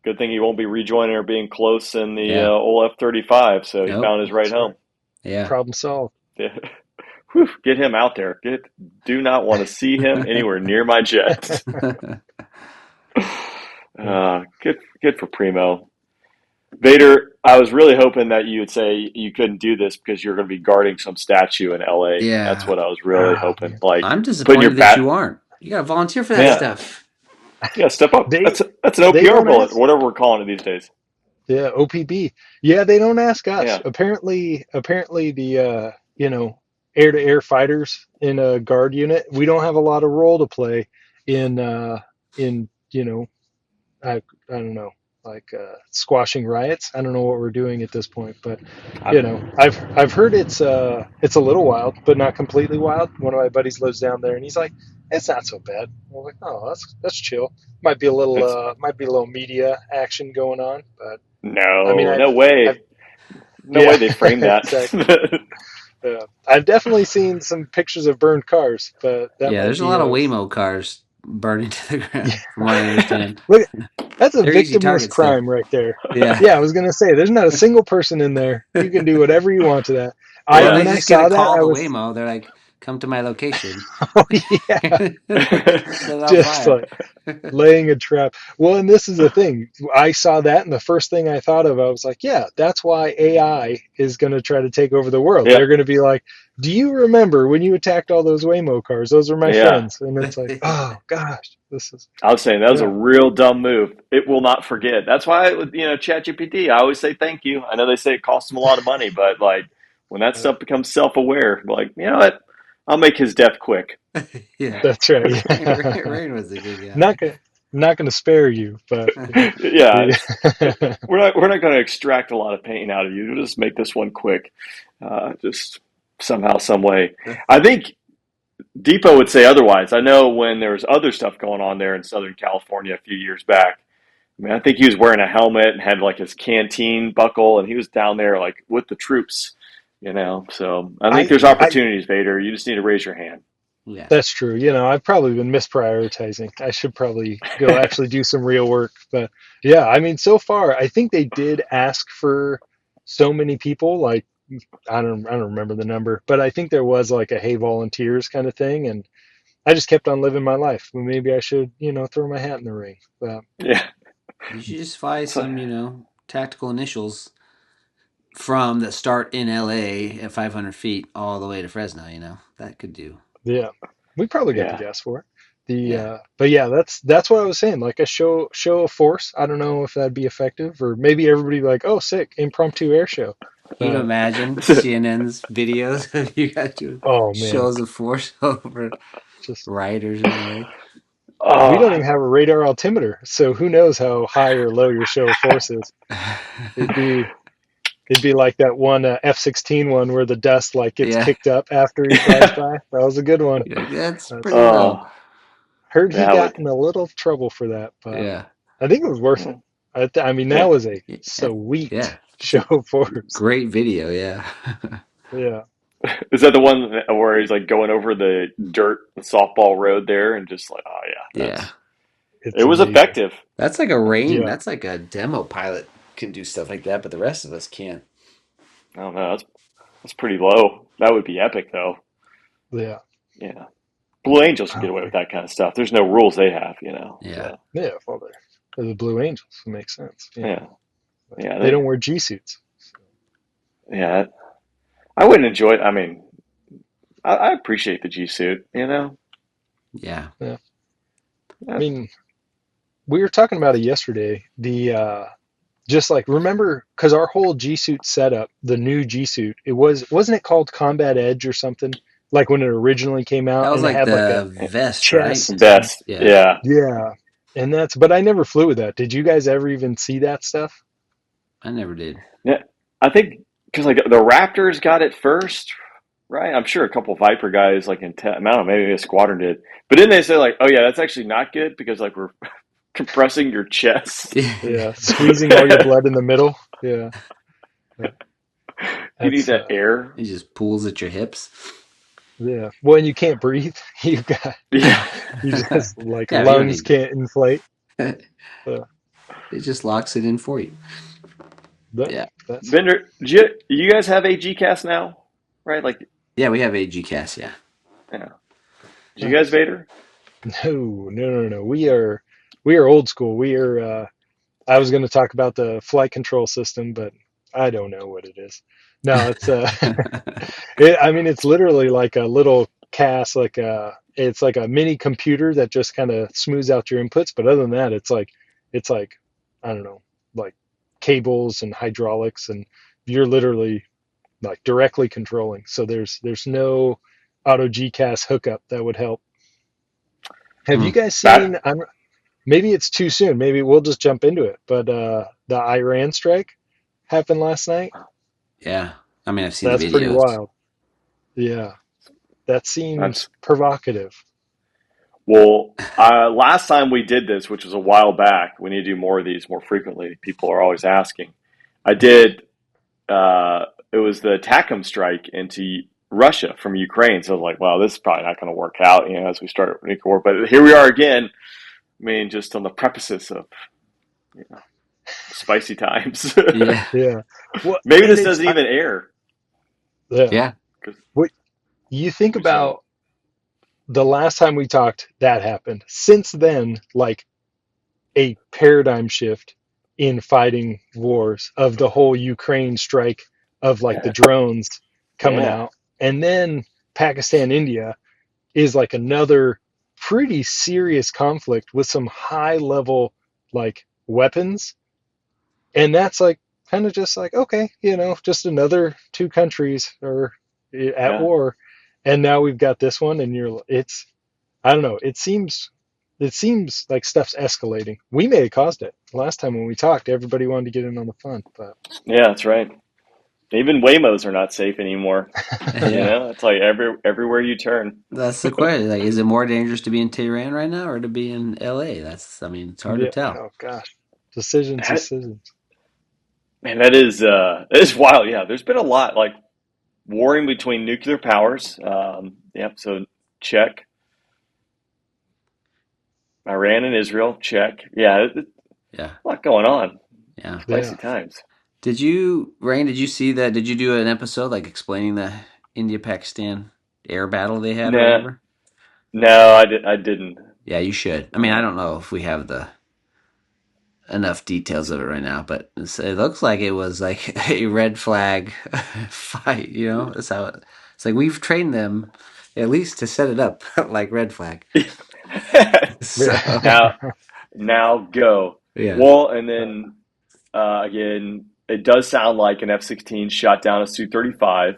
good thing he won't be rejoining or being close in the Yeah. old F-35. So he Nope. found his right That's home. right. Yeah. Problem solved. Yeah. Whew, get him out there. Do not want to see him anywhere near my jet. Good for Primo. Vader, I was really hoping that you would say you couldn't do this because you're going to be guarding some statue in LA. That's Yeah. what I was really hoping. Man. Like I'm putting your disappointed that pat. you aren't. You got to volunteer for that Yeah, stuff. yeah. Step up. They That's an they OPR don't bullet, ask. whatever we're calling it these days. Yeah, OPB. Yeah, they don't ask us. Yeah. Apparently the air to air fighters in a guard unit, we don't have a lot of role to play in in I don't know, like squashing riots. I don't know what we're doing at this point, but I, I've heard it's a little wild, but not completely wild. One of my buddies lives down there, and he's like, it's not so bad. I'm like, oh, that's chill. it's Might be a little media action going on, but I mean, no way. I've No yeah, way they framed that. exactly. I've definitely seen some pictures of burned cars, but that Yeah, might there's a be lot of us. Waymo cars burning to the Yeah. ground, from what I understand. Look, that's a They're easy victimless targets, though. crime right there. Yeah. Yeah, I was gonna say, there's not a single person in there. You can do whatever you want to that. I Well, Yeah. they when I just get a saw that, call I to was, Waymo. They're like, come to my location. oh yeah, Set it on just fire. like laying a trap. Well, and this is the thing. I saw that, and the first thing I thought of, I was like, yeah, that's why AI is going to try to take over the world. Yeah. They're going to be like, do you remember when you attacked all those Waymo cars? Those are my Yeah. friends. And it's like, oh gosh, this is I was saying that was a yeah, real dumb move. It will not forget. That's why, ChatGPT, I always say thank you. I know they say it costs them a lot of money, but like when that uh, stuff becomes self-aware, like you know what, I'll make his death quick. Yeah. that's right. Rain, Yeah. Rain was a good guy. not gonna not gonna spare you, but Yeah, the we're not going to extract a lot of pain out of you. We'll just make this one quick, just somehow, some way. I think Depot would say otherwise. I know when there was other stuff going on there in Southern California a few years back. I mean, I think he was wearing a helmet and had like his canteen buckle, and he was down there like with the troops. So I think there's I opportunities, Vader. You just need to raise your hand. Yeah. that's true. I've probably been misprioritizing. I should probably go actually do some real work. But yeah, I mean, so far, I think they did ask for so many people. Like, I don't remember the number, but I think there was like a hey volunteers kind of thing, and I just kept on living my life. Well, maybe I should, throw my hat in the ring. But Yeah. You should just fly So, some, tactical initials from that start in LA at 500 feet all the way to Fresno. That could do. yeah, we probably got the yeah. gas for it. Yeah. But yeah, that's what I was saying. Like a show of force. I don't know if that'd be effective, or maybe everybody like, oh, sick, impromptu air show. Can you But imagine CNN's videos of you guys doing oh man, shows of force over just rioters in LA? we don't oh, even have a radar altimeter, so who knows how high or low your show of force is. It'd be it'd be like that one F-16 one where the dust like gets Yeah. kicked up after he flies by. That was a good one. You're like, that's That's, pretty low. oh, heard he that got would. in a little trouble for that, but Yeah. I think it was worth it. I mean, that Yeah. was a Yeah. sweet It's a show of force. great video. Yeah. Yeah. Is that the one where he's like going over the dirt softball road there and just like, oh yeah, Yeah. it It's was amazing. effective. That's like a rain. Yeah. That's like a demo pilot can do stuff like that, but the rest of us can't. I don't know. That's pretty low. That would be epic though. Yeah. Yeah. Blue Angels can get Oh, away man. with that kind of stuff. There's no rules they have. Yeah. So Yeah. Well, they're the Blue Angels. It makes sense. yeah, yeah, They don't wear G suits. yeah. I wouldn't enjoy it. I mean, I appreciate the G suit. Yeah. Yeah. I Yeah. mean, we were talking about it yesterday. Just like remember, because our whole G suit setup, the new G suit, wasn't it called Combat Edge or something? Like when it originally came That out, was and it like had like a the vest, right? chest. Best. Yeah. Yeah. Yeah. But I never flew with that. Did you guys ever even see that stuff? I never did. Yeah. I think because like the Raptors got it first, right? I'm sure a couple Viper guys like I don't know, maybe a Squadron did. But then they say like, oh yeah, that's actually not good because like we're compressing your chest. Yeah. Squeezing all your blood in the middle. Yeah. Yeah. You need That's that air. It just pulls at your hips. yeah. Well, and you can't breathe. You got Yeah. you just like Yeah, but you don't lungs need. can't inflate. It Uh, just locks it in for you. but Yeah. that's Bender, do you guys have a GCAS now? Right? Like Yeah, we have AGCast. Yeah. Yeah. Did you guys Nice. Vader? No, no, no, no. We are old school. We are. I was going to talk about the flight control system, but I don't know what it is. No, it's I mean, it's literally like a little cast, it's like a mini computer that just kind of smooths out your inputs. But other than that, it's like I don't know, like cables and hydraulics, and you're literally like directly controlling. So there's no auto GCAS hookup that would help. Have you Hmm. guys That seen? Maybe it's too soon. Maybe we'll just jump into it. But the Iran strike happened last night. Yeah. I mean, I've seen the That's pretty videos. wild. Yeah, that that's seems provocative. well. Last time we did this, which was a while back, we need to do more of these more frequently. People are always asking. I did. It was the TACOM strike into Russia from Ukraine. So I was like, "Wow, this is probably not going to work out." As we start nuclear war, but here we are again. I mean, just on the precipice of you know, spicy times. Yeah. Yeah. Well, Maybe and this it's doesn't even air yeah. Yeah. because What you think we saw. about the last time we talked, that happened. Since then, like a paradigm shift in fighting wars of the whole Ukraine strike of like the drones coming Yeah, out, and then Pakistan, India is like another pretty serious conflict with some high level like weapons, and that's like kind of just like okay, just another two countries are at yeah. war, and now we've got this one, and it's I don't know, it seems like stuff's escalating. We may have caused it last time when we talked. Everybody wanted to get in on the fun, but Yeah, that's right. Even Waymos are not safe anymore. Yeah. It's like everywhere you turn. That's the question. Like, is it more dangerous to be in Tehran right now or to be in LA? I mean, it's hard to yeah, tell. oh gosh, decisions, That, decisions. man, that is wild. Yeah, there's been a lot like warring between nuclear powers. Yep. So check. Iran and Israel. Check. Yeah, Yeah. a lot going on. Yeah. Yeah. Spicy times. Rain, did you see that? Did you do an episode like explaining the India Pakistan air battle they had or Nah, whatever? no, I didn't. Yeah, you should. I mean, I Uh, don't know if we have the enough details of it right now, but it looks like it was like a red flag fight. That's how it's like we've trained them at least to set it up like red flag. So now, now go. yeah, Well, and then again, it does sound like an F-16 shot down a Su-35.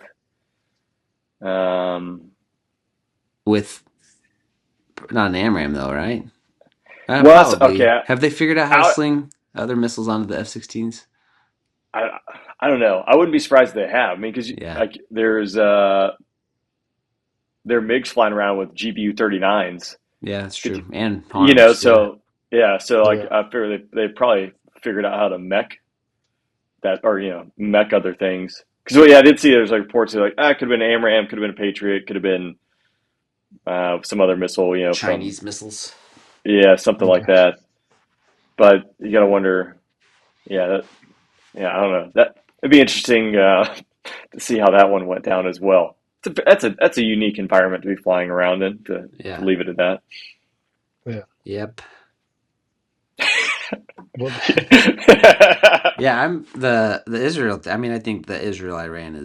Um, with not an AMRAAM though, right? well, that's Probably. okay. Have they figured out how to I, sling other missiles onto the F-16s? I, I don't know. I wouldn't be surprised if they have. I mean, because Yeah, like there are MiGs flying around with GBU-39s. yeah, that's true. And Hunters, yeah, So yeah, so like Yeah. I figure they probably figured out how to mech that or mech other things. Because well, yeah, I did see there's like reports of like it could have been an AMRAAM, could have been a Patriot, could have been some other missile, from Chinese missiles. yeah, something like Okay. that. But you gotta wonder, yeah, yeah, I don't know. It'd be interesting to see how that one went down as well. That's a unique environment to be flying around in. To Yeah. leave it at that. Yeah. Yep. Well, Yeah, I'm the Israel. I mean, I think the Israel Iran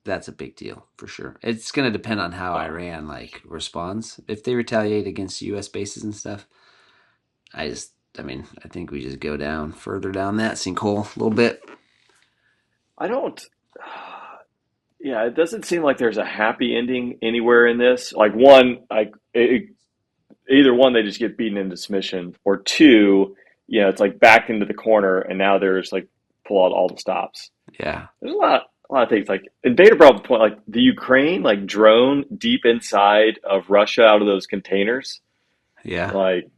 that's a big deal for sure. It's going to depend on how Wow. Iran like responds. If they retaliate against U.S. bases and stuff, I mean, I think we just go down further down that sinkhole a little bit. I don't. Yeah, it doesn't seem like there's a happy ending anywhere in this. Like one, either one, they just get beaten into submission, or two, it's like backed into the corner, and now there's like pull out all the stops. Yeah, There's a lot of things like and Vader brought up the point like the Ukraine like drone deep inside of Russia out of those containers. yeah. Like,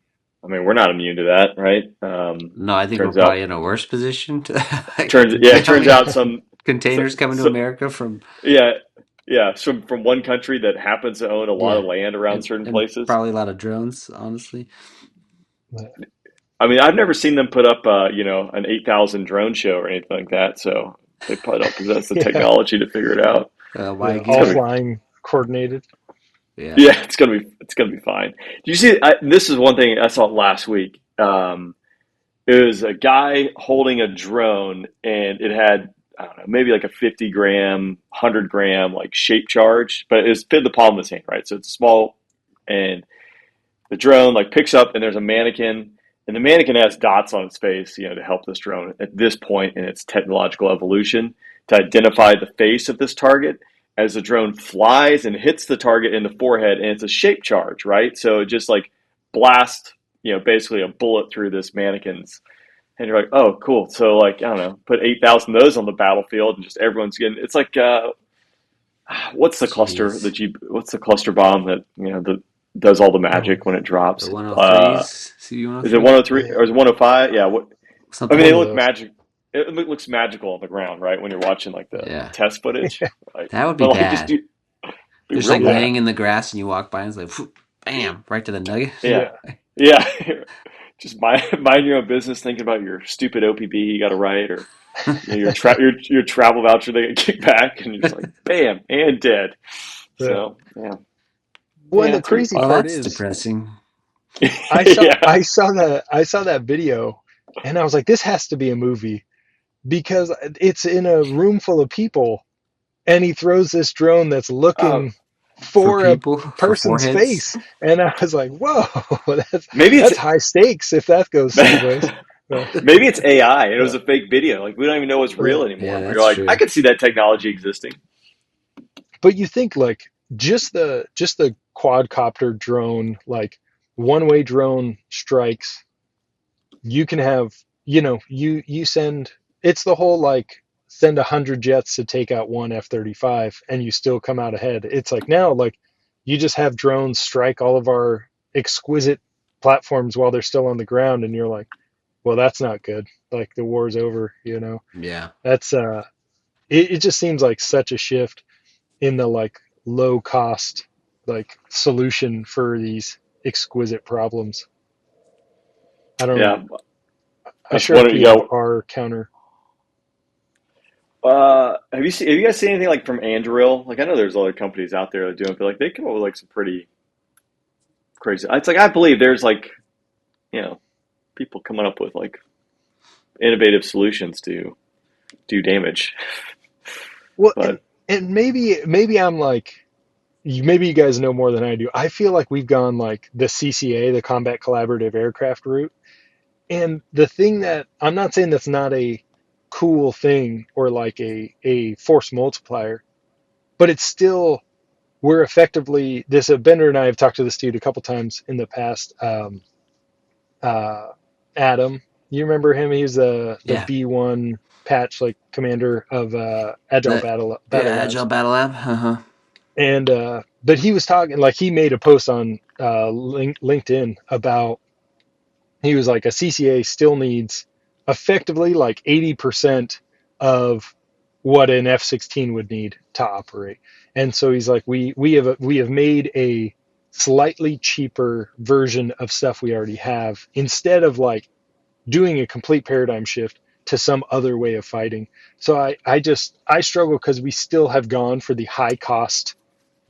I mean, we're not immune to that, right? No, I think we're Turns probably out, in a worse position to like turns yeah, it how turns many out so, containers coming to so America from yeah, yeah, from one country that happens to own a lot of yeah, land around certain and places. probably a lot of drones. Honestly, I mean, I've never seen them put up, an 8,000 drone show or anything like that. So they probably don't possess the yeah. technology to figure it out. My all gonna gear. be flying coordinated. Yeah. yeah, it's gonna be fine. Do you see? This is one thing I saw last week. It was a guy holding a drone, and it had I don't know, maybe like a 50 gram, 100 gram like shape charge, but it was fit in the palm of his hand, right? So it's small, and the drone like picks up, and there's a mannequin, and the mannequin has dots on its face, to help this drone at this point in its technological evolution to identify the face of this target as the drone flies and hits the target in the forehead, and it's a shape charge, right? So it just like blasts, basically a bullet through this mannequin's, and you're like, oh, cool. So like, I don't know, put 8,000 of those on the battlefield, and just everyone's getting. It's like, what's the cluster Jeez. what's the cluster bomb that that does all the Oh, magic when it The drops? 103s, Is it CV-103? 103 or yeah, is it 105? Yeah. What? I Something mean, like they one of that. look those. magic. It looks magical on the ground, right? When you're watching like the Yeah. test footage, like, That would be but like just bad. be Just real like Yeah, bad. laying in the grass and you walk by and it's like, phew, bam, right to the nugget. Yeah, yeah, yeah. Just mind your own business, thinking about your stupid OPB you got to write, or your travel voucher they get kicked back, and you're just like, bam, and dead. yeah. So yeah, Well, and yeah, the it's gonna be crazy Well, fun. part that's is, depressing. I saw Yeah. I saw that I saw that video, and I was like, this has to be a movie because it's in a room full of people, and he throws this drone that's Oh, looking For for a people, for person's foreheads. face, and I was like, whoa, that's maybe it's that's high stakes if that goes sideways. But, maybe it's AI. It was but, a fake video. Like we don't even know it's yeah. real Yeah, anymore. But you're that's like, I true. could see that technology existing. But you think like just the quadcopter drone, like one way drone strikes, you can have, you send, it's the whole like send 100 jets to take out one F-35 and you still come out ahead. It's like now like you just have drones strike all of our exquisite platforms while they're still on the ground, and you're like, well, that's not good. Like the war's over. Yeah. That's it just seems like such a shift in the like low cost like solution for these exquisite problems. I don't know. Yeah, I that's sure one. hope we have our counter. Have you guys seen anything like from Anduril? Like I know there's other companies out there that do it, but like they come up with like some pretty crazy. It's like I believe there's like you know people coming up with like innovative solutions to do damage. Well, and But and maybe I'm like, maybe you guys know more than I do. I feel like we've gone like the CCA, the Combat Collaborative Aircraft route. And the thing that I'm not saying that's not a cool thing or like a force multiplier, but it's still, we're effectively this. Bender and I have talked to this dude a couple times in the past. Uh, Adam, you remember him? He was the Yeah. B1 patch like commander of Agile The Battle yeah, Agile Labs. Battle Lab. Uh-huh. And but he was talking like he made a post on LinkedIn about, he was like, a CCA still needs effectively like 80% of what an F-16 would need to operate. And so he's like, we have made a slightly cheaper version of stuff we already have, instead of like doing a complete paradigm shift to some other way of fighting. So I struggle because we still have gone for the high cost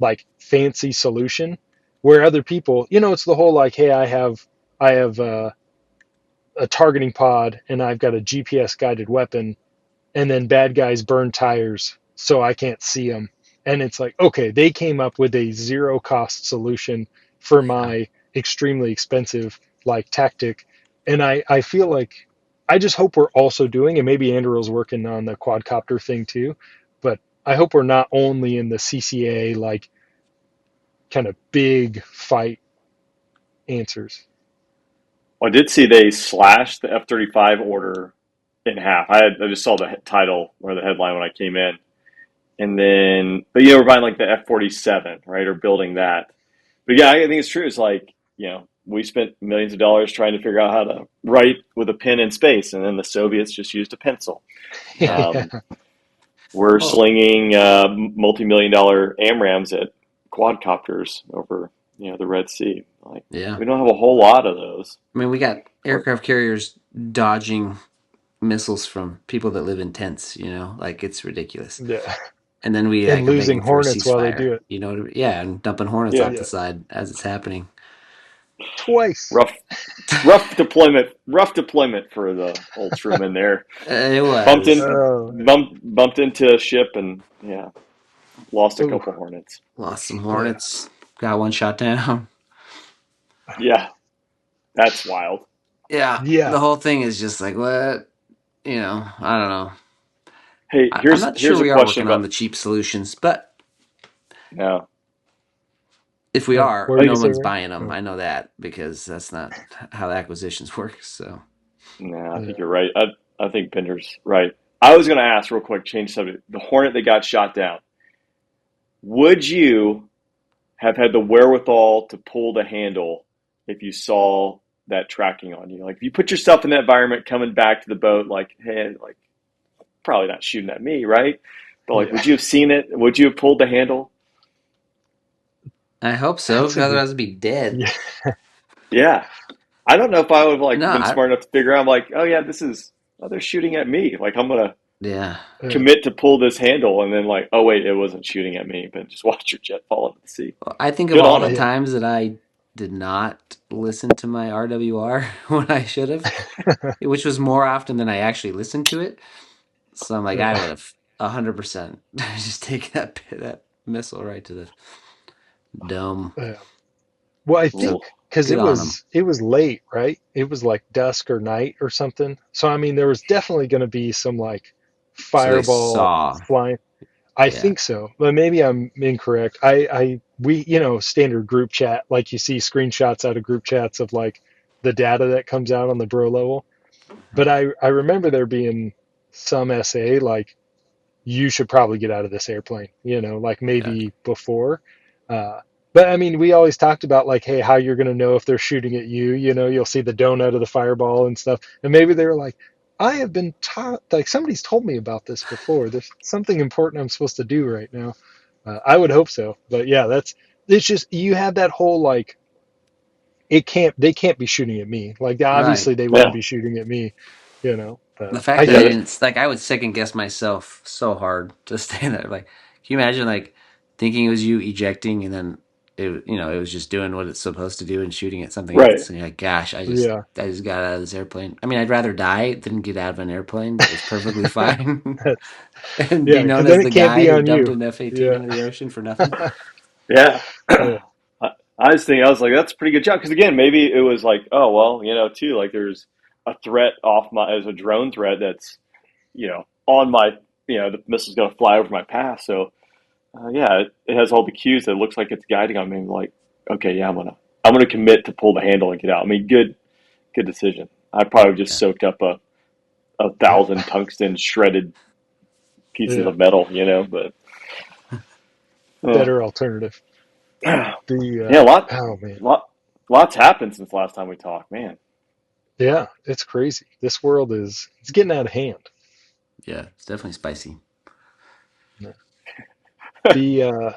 like fancy solution, where other people, it's the whole like, hey, I have a targeting pod and I've got a GPS guided weapon, and then bad guys burn tires so I can't see them. And it's like, okay, they came up with a zero cost solution for Yeah. my extremely expensive like tactic. And I feel like, I just hope we're also doing, and maybe Andrew's working on the quadcopter thing too, but I hope we're not only in the CCA like kind of big fight answers. I did see they slashed the F-35 order in half. I just saw the title or the headline when I came in, and then but we're buying like the F-47, right, or building that. But yeah, I think it's true. It's like we spent millions of dollars trying to figure out how to write with a pen in space, and then the Soviets just used a pencil. Yeah. Yeah. Um, we're Well, slinging multi-million-dollar AMRAAMs at quadcopters over the Red Sea. Like yeah. we don't have a whole lot of those. I mean, we got Or aircraft carriers dodging missiles from people that live in tents, like it's ridiculous. Yeah. and then we And like are begging losing for a hornets while they ceasefire. do it. You know, yeah, and dumping hornets Yeah. off the Yeah. side as it's happening. Twice. Rough, rough deployment for the old Truman there. It Bumped was. in, Oh, bumped into a ship, and yeah, lost a ooh, couple hornets. Lost some yeah. hornets. Got one shot down. Yeah, that's wild. Yeah, Yeah. the whole thing is just like what you know. I don't know. Hey, I'm here's not sure here's a we are question working on about the cheap solutions, but no. if we Oh, are, what were you no gonna say, one's Ray? buying them. Oh, I know that because that's not how the acquisitions work. So No, I think yeah. you're right. I think Bender's right. I was going to ask real quick, change subject. The Hornet that got shot down. Would you have had the wherewithal to pull the handle if you saw that tracking on you? Like, if you put yourself in that environment, coming back to the boat, like, hey, like, probably not shooting at me, right? But like, Yeah. would you have seen it? Would you have pulled the handle? I hope so. That's a good. Otherwise, I'd be dead. Yeah. Yeah, I don't know if I would have like No, been smart enough to figure out. Like, oh yeah, they're shooting at me. Like, I'm gonna yeah. Yeah. commit to pull this handle, and then like, oh wait, it wasn't shooting at me, but just watch your jet fall into the sea. I think of Good all on the him. Yeah. times that I did not listen to my RWR when I should have, which was more often than I actually listened to it. So I'm like, I would have 100% just taken that missile right to the dome. Yeah. Well, I So think because good on them. it was late, right? It was like dusk or night or something. So I mean, there was definitely going to be some like So they fireball saw. flying. I Yeah. think so, but maybe I'm incorrect. We, standard group chat, like you see screenshots out of group chats of like the data that comes out on the bro level. But I remember there being some SA like you should probably get out of this airplane, like Yeah. maybe before. Uh, but I mean, we always talked about like, hey, how you're going to know if they're shooting at you. You'll see the donut of the fireball and stuff. And maybe they were like, I have been taught, like somebody's told me about this before. There's something important I'm supposed to do right now. I would hope so. But yeah, it's just, you have that whole like, they can't be shooting at me. Like Right. obviously they wouldn't Yeah, be shooting at me, The but fact I that they yeah, think, didn't like, I would second guess myself so hard to stay there. Like, can you imagine like thinking it was you ejecting and then it was just doing what it's supposed to do and shooting at something right. else, and you're like, gosh, yeah, I just got out of this airplane. I mean, I'd rather die than get out of an airplane that was perfectly fine and be yeah, known because then as it the can't guy be who on dumped you. an F-18 Yeah. into the ocean for nothing. Yeah. Yeah. I just think I was like, that's a pretty good job. Because again, maybe it was like, oh well, too. Like, there's a threat as a drone threat that's on my, the missile's gonna fly over my path. So yeah, it has all the cues that it looks like it's guiding on me. Like, okay, yeah, I'm gonna commit to pull the handle and get out. I mean, good decision. I probably just Yeah. soaked up a Yeah. thousand tungsten shredded pieces Yeah. of metal, but uh, Better alternative. The yeah, oh man. lots happened since last time we talked, man. Yeah, it's crazy. This world it's getting out of hand. Yeah, it's definitely spicy. Yeah. The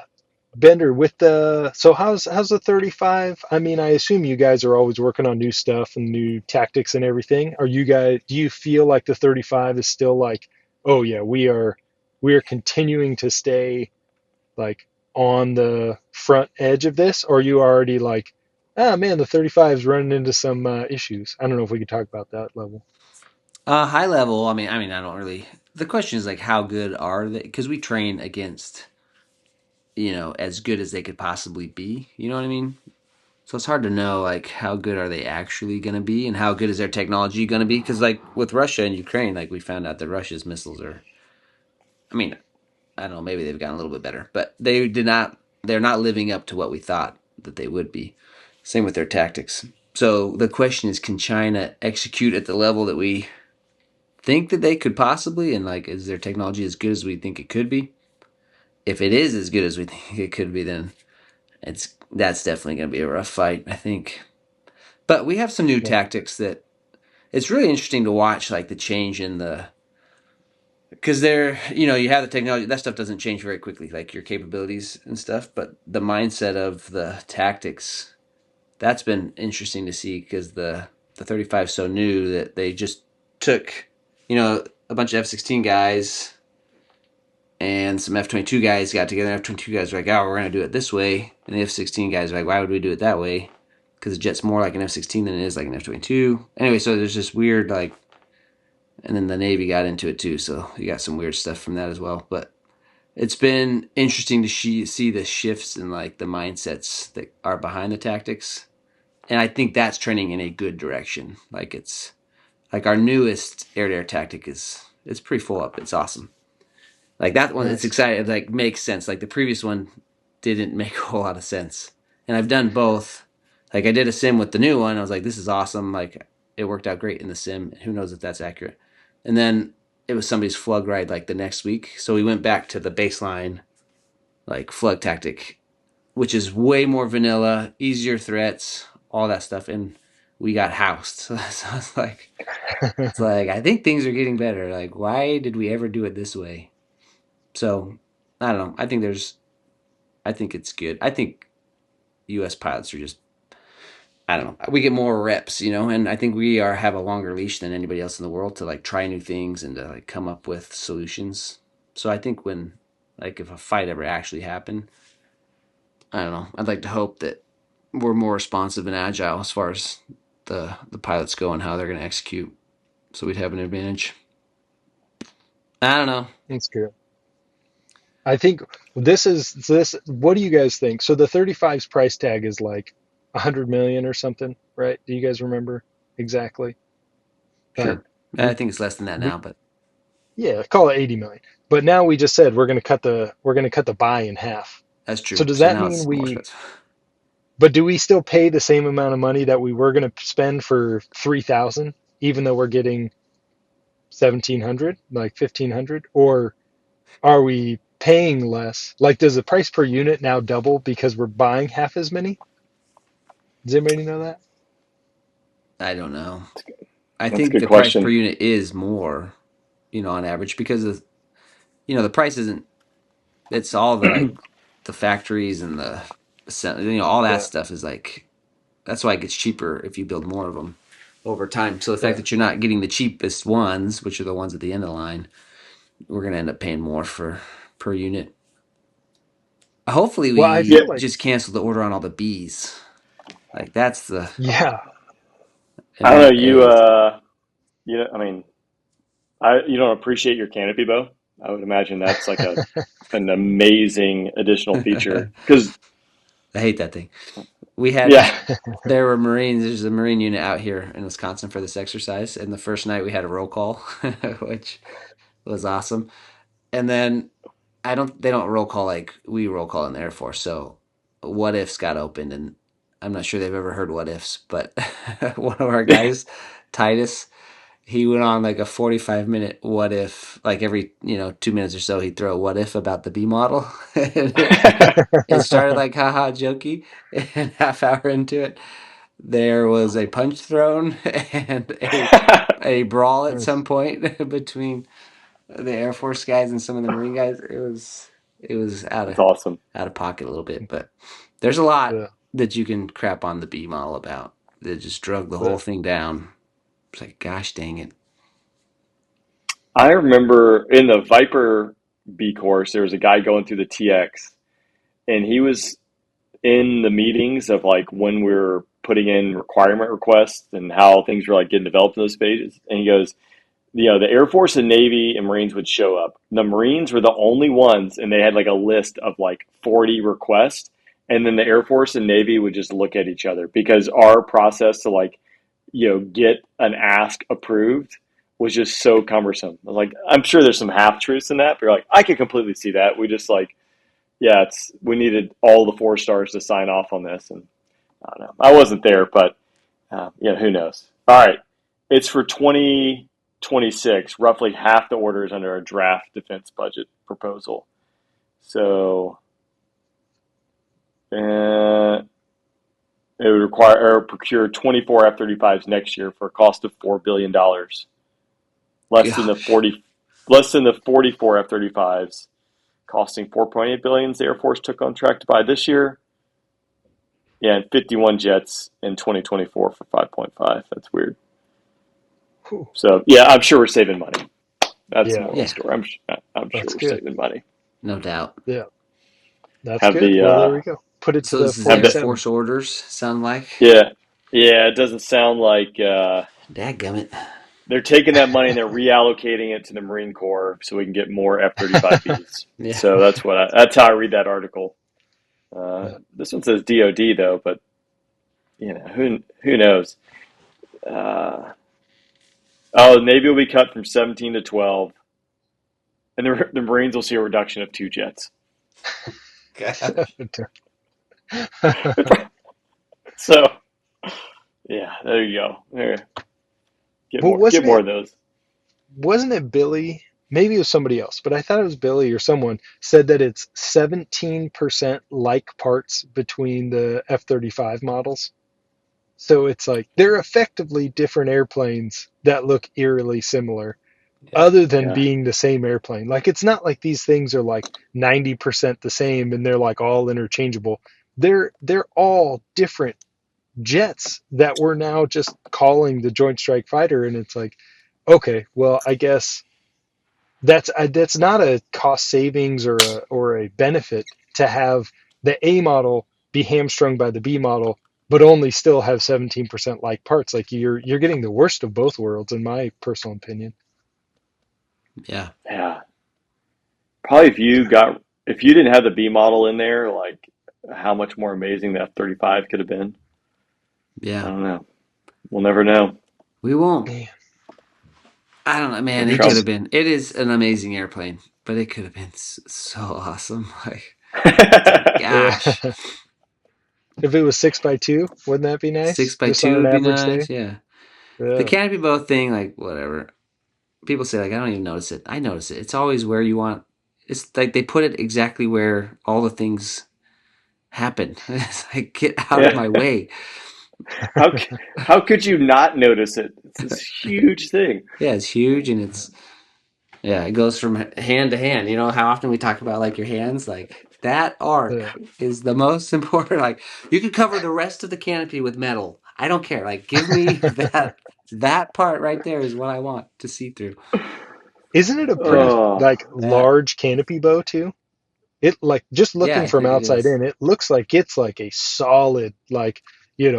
Bender with the so how's the 35? I mean, I assume you guys are always working on new stuff and new tactics and everything. Do you feel like the 35 is still like, oh yeah, we are continuing to stay like on the front edge of this, or are you already like, ah man, the 35 is running into some issues? I don't know if we could talk about that level. High level. I mean, I don't really. The question is like, how good are they? Because we train against, as good as they could possibly be. You know what I mean? So it's hard to know like how good are they actually going to be, and how good is their technology going to be? Because like with Russia and Ukraine, like we found out that Russia's missiles are. I mean, I don't know. Maybe they've gotten a little bit better, but they did not. They're not living up to what we thought that they would be. Same with their tactics. So the question is, can China execute at the level that we think that they could possibly, and like, is their technology as good as we think it could be? If it is as good as we think it could be, then that's definitely going to be a rough fight, I think. But we have some new Yeah. tactics that it's really interesting to watch, like the change in the because you have the technology. That stuff doesn't change very quickly, like your capabilities and stuff. But the mindset of the tactics, that's been interesting to see because the 35 is so new that they just took a bunch of F-16 guys and some F-22 guys got together. F-22 guys were like, "Oh, we're going to do it this way," and the F-16 guys were like, "Why would we do it that way?" Because the jet's more like an F-16 than it is like an F-22. Anyway, so there's this weird like, and then the Navy got into it too, so you got some weird stuff from that as well. But it's been interesting to see the shifts in like the mindsets that are behind the tactics, and I think that's trending in a good direction. Like it's like our newest air-to-air tactic is it's pretty full up. It's awesome. Like that one, it's Nice. exciting. It like makes sense. Like the previous one didn't make a whole lot of sense. And I've done both. Like I did a sim with the new one. I was like, this is awesome. Like it worked out great in the sim. Who knows if that's accurate? And then it was somebody's flug ride like the next week. So we went back to the baseline like flug tactic, which is way more vanilla, easier threats, all that stuff. And we got housed. So it's like I think things are getting better. Like why did we ever do it this way? So I don't know. I think it's good. I think U.S. pilots are just, I don't know. We get more reps, and I think we have a longer leash than anybody else in the world to like try new things and to like come up with solutions. So I think when, like, if a fight ever actually happened, I don't know. I'd like to hope that we're more responsive and agile as far as the pilots go and how they're going to execute. So we'd have an advantage. I don't know. That's good. I think this. What do you guys think? So the 35's price tag is like 100 million or something, right? Do you guys remember exactly? But Sure. I think it's less than that we now, but yeah, call it 80 million. But now we just said we're going to cut the buy in half. that's So true. does So that now mean it's more we? expensive. But do we still pay the same amount of money that we were going to spend for 3,000, even though we're getting 1,700, like 1,500, or are we paying less? Like, does the price per unit now double because we're buying half as many? Does anybody know that? I don't know. I That's a think good the price per question. unit is more, on average because the price isn't. It's all the like the factories and all that Yeah, stuff is like that's why it gets cheaper if you build more of them over time. So the fact yeah. that you're not getting the cheapest ones, which are the ones at the end of the line, we're gonna end up paying more for per unit. Hopefully, Well, I Yeah, feel we like, just cancel the order on all the Bs. Like that's the yeah, I don't know. and As. I mean, you don't appreciate your canopy bow. I would imagine that's like an amazing additional I feature. Because hate that thing. We had yeah, there were Marines. There's a Marine unit out here in Wisconsin for this exercise, and the first night we had a roll call, which was awesome. And then I don't. They don't roll call like we roll call in the Air Force. So what ifs got opened, and I'm not sure they've ever heard what ifs, but one of our guys, Titus, he went on like a 45-minute what if, like every 2 minutes or so he'd throw a what if about the B model, and it started like haha jokey, and half hour into it there was a punch thrown and a brawl at nice. some point between the Air Force guys and some of the Marine guys. It was that's awesome. out of pocket a little bit, but there's a lot Yeah, that you can crap on the B model about that just drug the yeah. whole thing down. It's like, gosh dang it. I remember in the Viper B course, there was a guy going through the TX, and he was in the meetings of like when we were putting in requirement requests and how things were like getting developed in those phases. And he goes, the Air Force and Navy and Marines would show up. The Marines were the only ones, and they had like a list of like 40 requests. And then the Air Force and Navy would just look at each other because our process to like, get an ask approved was just so cumbersome. I was like, I'm sure there's some half truths in that, but you're like, I could completely see that. We just like, yeah, we needed all the 4 stars to sign off on this. And I don't know. I wasn't there, but who knows? All right. It's for 2026. Roughly half the orders under a draft defense budget proposal. So it would require or procure 24 F-35s next year for a cost of $4 billion. Less than the Gosh. 40, less than the 44 F-35s, costing 4.8 billion. The Air Force took on track to buy this year. Yeah, and 51 jets in 2024 for 5.5. That's weird. Whew. So yeah, I'm sure we're saving money. That's the Yeah, moral of the Yeah. story. I'm sure that's we're good. saving money. No doubt. Yeah, that's Have good. the Well, there we go. Put it to So the this is Air 47. Force orders, sound like? yeah, yeah. It doesn't sound like Dadgummit. they're taking that money and they're reallocating it to the Marine Corps so we can get more F-35Bs. Yeah. So that's how I read that article. Yeah. This one says DoD though, but who knows? Uh, Navy will be cut from 17 to 12, and the Marines will see a reduction of 2 jets. God. So yeah, there you go. There, Well, get more of those. wasn't it Billy? Maybe it was somebody else, but I thought it was Billy or someone said that it's 17% like parts between the F-35 models. So it's like they're effectively different airplanes that look eerily similar, Yeah. other than Yeah, being the same airplane. Like it's not like these things are like 90% the same and they're like all interchangeable. They're all different jets that we're now just calling the Joint Strike Fighter, and it's like, okay, well, I guess that's not a cost savings or a benefit to have the A model be hamstrung by the B model, but only still have 17% like parts. Like you're getting the worst of both worlds, in my personal opinion. Yeah. yeah. Probably if you didn't have the B model in there, like how much more amazing the F-35 could have been. I Yeah. don't know. We'll never know. We won't. Man, I don't know, man. But it It could Trump. have just been. It is an amazing airplane, but it could have been so awesome. Like, yeah. gosh, If it was 6x2, wouldn't that be six nice? by Just on two an would be average day. nice. Yeah. The Yeah. canopy boat thing, like, whatever. People say, like, I don't even notice it. I notice it. It's always where you want. It's like they put it exactly where all the things happen. It's like, get out of Yeah. my way. How how could you not notice it? It's this huge thing. Yeah, it's huge and it's yeah, it goes from hand to hand. You know how often we talk about like your hands, like that arc Yeah. is the most important. Like you could cover the rest of the canopy with metal. I don't care. Like give me that part right there is what I want to see through. Isn't it a pretty Oh, like That large canopy bow too? It like just yeah, looking I from think it outside is. in, it looks like it's like a solid like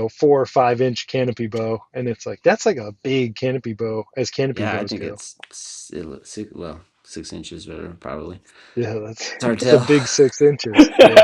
4 or 5 inch canopy bow, and it's like that's like a big canopy bow as canopy Yeah, I bows think go. it's six, well 6 inches, whatever, probably. Yeah, It's hard to that's a tell. big 6 inches. Yeah.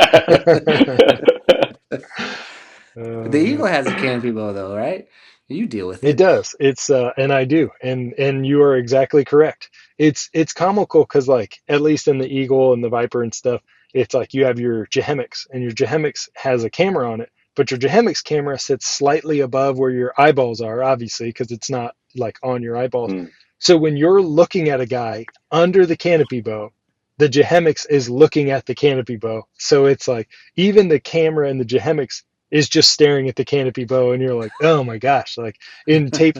The Man. eagle has a canopy bow though, right? You deal with It it. does. It's and I do, and you are exactly correct. It's comical because like at least in the Eagle and the Viper and stuff, it's like you have your Jehemix, and your Jehemix has a camera on it, but your Jehemix camera sits slightly above where your eyeballs are, obviously, because it's not like on your eyeballs. hmm. So when you're looking at a guy under the canopy bow, the Jehemix is looking at the canopy bow. So it's like even the camera and the Jehemix is just staring at the canopy bow, and you're like, oh my gosh, like in tape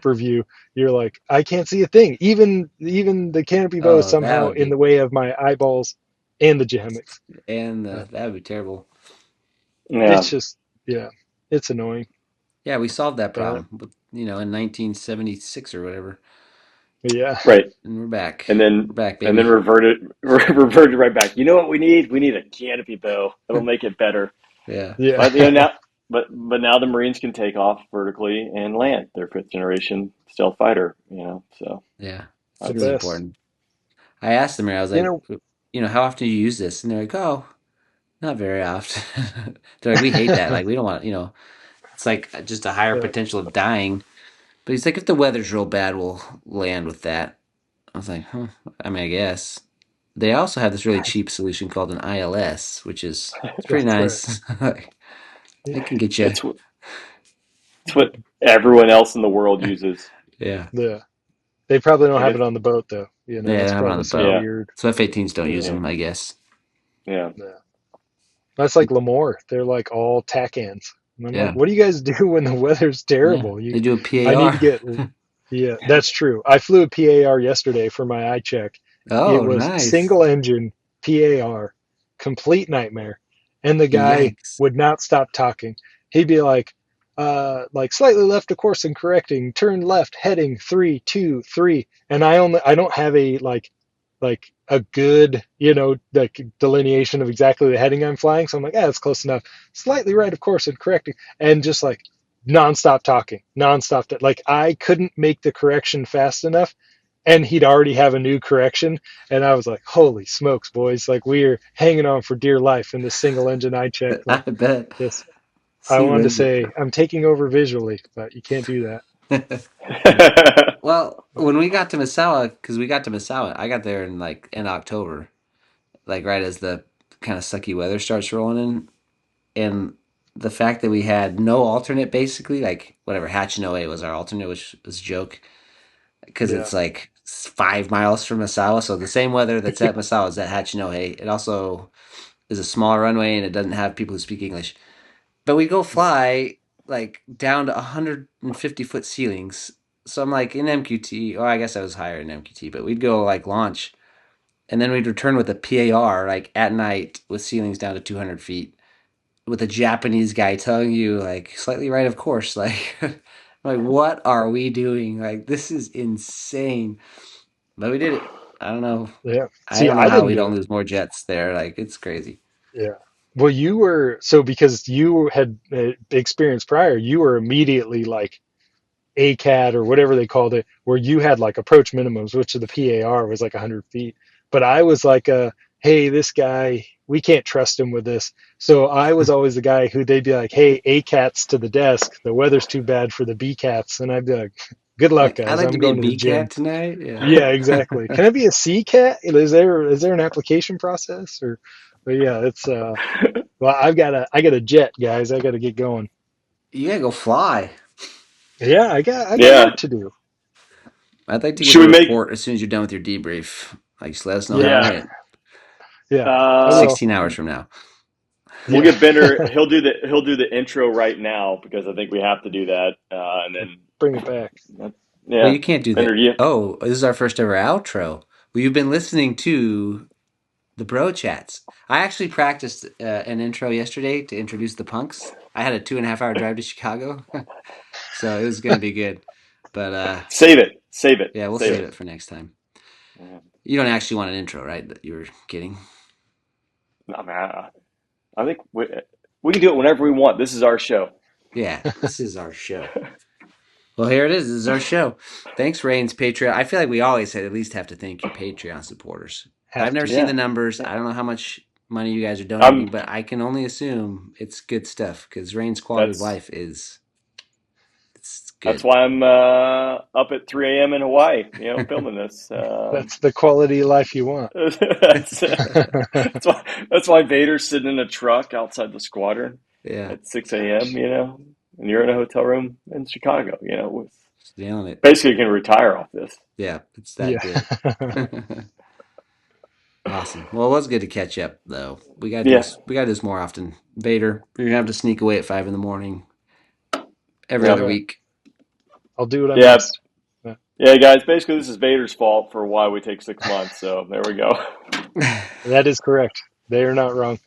review, you're like, I can't see a thing. Even the canopy bow is Oh, that somehow would in be the way of my eyeballs and the Jehemix. and Uh, that would be terrible. it's Yeah. just yeah, it's annoying. Yeah, we solved that Uh, problem, in 1976 or whatever, yeah, Right. and we're back. And We're then back, and then baby. reverted right back. You know what we need? We need a canopy bow. It'll make it better. Yeah, yeah, But now but now the Marines can take off vertically and land their fifth generation stealth fighter. So yeah, it's the it's really that's best. important. I asked them, I was You like, know, how often do you use this? And they're like, oh, not very often. They're like, we hate that. Like, we don't want, it's like just a higher uh, potential of dying. But he's like, if the weather's real bad, we'll land with that. I was like, huh. I mean, I guess. They also have this really cheap solution called an ILS, which is it's pretty that's right. nice. Like, Yeah, it can get you. it's it's what everyone else in the world uses. Yeah. yeah. They probably don't I have guess. it on the boat though. Yeah, It's they have it on probably the some boat. Yeah. weird. So F-18s don't use Yeah, Yeah. them, I guess. Yeah. yeah. That's like Lemoore. They're like all tack-ends. And I'm like, Yeah. what do you guys do when the weather's Yeah. terrible? They do a I need PAR. to get, yeah, that's true. I flew a PAR yesterday for my eye check. It Oh, was nice. single engine PAR, complete nightmare. And the guy Yikes. would not stop talking. He'd be like slightly left of course and correcting, turn left, heading 323. And I don't have a like like a good, like delineation of exactly the heading I'm flying. So I'm like, that's close enough. Slightly right, of course, and correcting, and just like nonstop talking, nonstop. Like I couldn't make the correction fast enough, and he'd already have a new correction, and I was like, holy smokes, boys! Like we are hanging on for dear life in this single engine I check. I bet. Just, I See, wanted to when say I'm taking over visually, but you can't do that. well, when we got to Misawa, because we got to Misawa, I got there in like in October, like right as the kind of sucky weather starts rolling in, and the fact that we had no alternate, basically, like whatever Hachinoe was our alternate, which was a joke because Yeah, it's like 5 miles from Misawa, so the same weather that's at Misawa is at Hachinohe. It also is a small runway and it doesn't have people who speak English. But we go fly like down to 150-foot ceilings. So I'm like in MQT, or I guess I was higher in MQT, but we'd go like launch and then we'd return with a PAR like at night with ceilings down to 200 feet with a Japanese guy telling you like slightly right of course. Like, like what are we doing? Like this is insane. But we did it. I don't know. yeah. I See, don't know I how didn't we do don't it. lose more jets there. Like it's crazy. Yeah. Well, you were so because you had experience prior, you were immediately like ACAT or whatever they called it, where you had like approach minimums, which the PAR was like 100 feet. But I was like, hey, this guy, we can't trust him with this. So I was always the guy who they'd be like, hey, ACATs to the desk. The weather's too bad for the BCATs. And I'd be like, good luck, Like I'd guys. like to I'm be a going to the B gym. cat tonight. Yeah. Yeah, exactly. Can I be a CCAT? Is there an application process or? But yeah, it's well, I got a jet, guys. I got to get going. You gotta go fly. Yeah, I got Yeah. work to do. I'd like to get Should a we make? report as soon as you're done with your debrief. Like, just let us know how it Yeah, Yeah. went. yeah, I will. 16 hours from now. We'll Yeah, get Bender. He'll do the intro right now because I think we have to do that. And bring it back. then, Well, yeah, you can't do Bender, that. you. Oh, this is our first ever outro. Well, you've been listening to the Bro Chats. I actually practiced an intro yesterday to introduce the punks. I had a 2.5 hour drive to Chicago, so it was going to be good. But Save it. Save it. yeah, we'll Save save it. it for next time. Yeah. You don't actually want an intro, right? That you were kidding. No, man, I think we can do it whenever we want. This is our show. Yeah, this is our show. Well, here it is. This is our show. Thanks, Rain's Patreon. I feel like we always at least have to thank your Patreon supporters. I've Have never to. seen Yeah. the numbers. Yeah. I don't know how much money you guys are I'm. donating, but I can only assume it's good stuff because Rain's quality of That's life is it's that's good. why I'm up at 3 a.m. in Hawaii. Filming this. That's the quality of life you want. That's why Vader's sitting in a truck outside the squadron Yeah, at 6 a.m. And you're in a hotel room in Chicago. just nailing it. Basically can retire off this. Yeah, it's that Yeah. good. Awesome. Well, it was good to catch up, though. We gotta do Yeah, this. We gotta do this more often. Vader, you're gonna have to sneak away at 5 in the morning every All other yeah, right. week. I'll do what I yeah, must. Yeah. yeah, guys. Basically, this is Vader's fault for why we take 6 months. So there we go. That is correct. They are not wrong.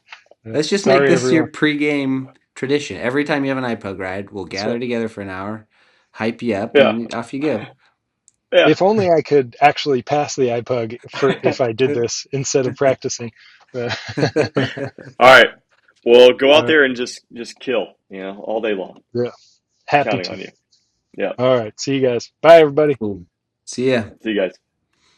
Yeah. Let's just make Sorry, this your everyone. pregame tradition. Every time you have an iPug ride, we'll That's gather right. together for an hour, hype you up, Yeah, and off you go. yeah. If only I could actually pass the iPug for if I did this instead of practicing. Uh, All right. Well, go out uh, there and just kill. All day long. yeah. Happy Counting to. on you. Yeah. All right. See you guys. Bye, everybody. Cool. See ya. See you guys.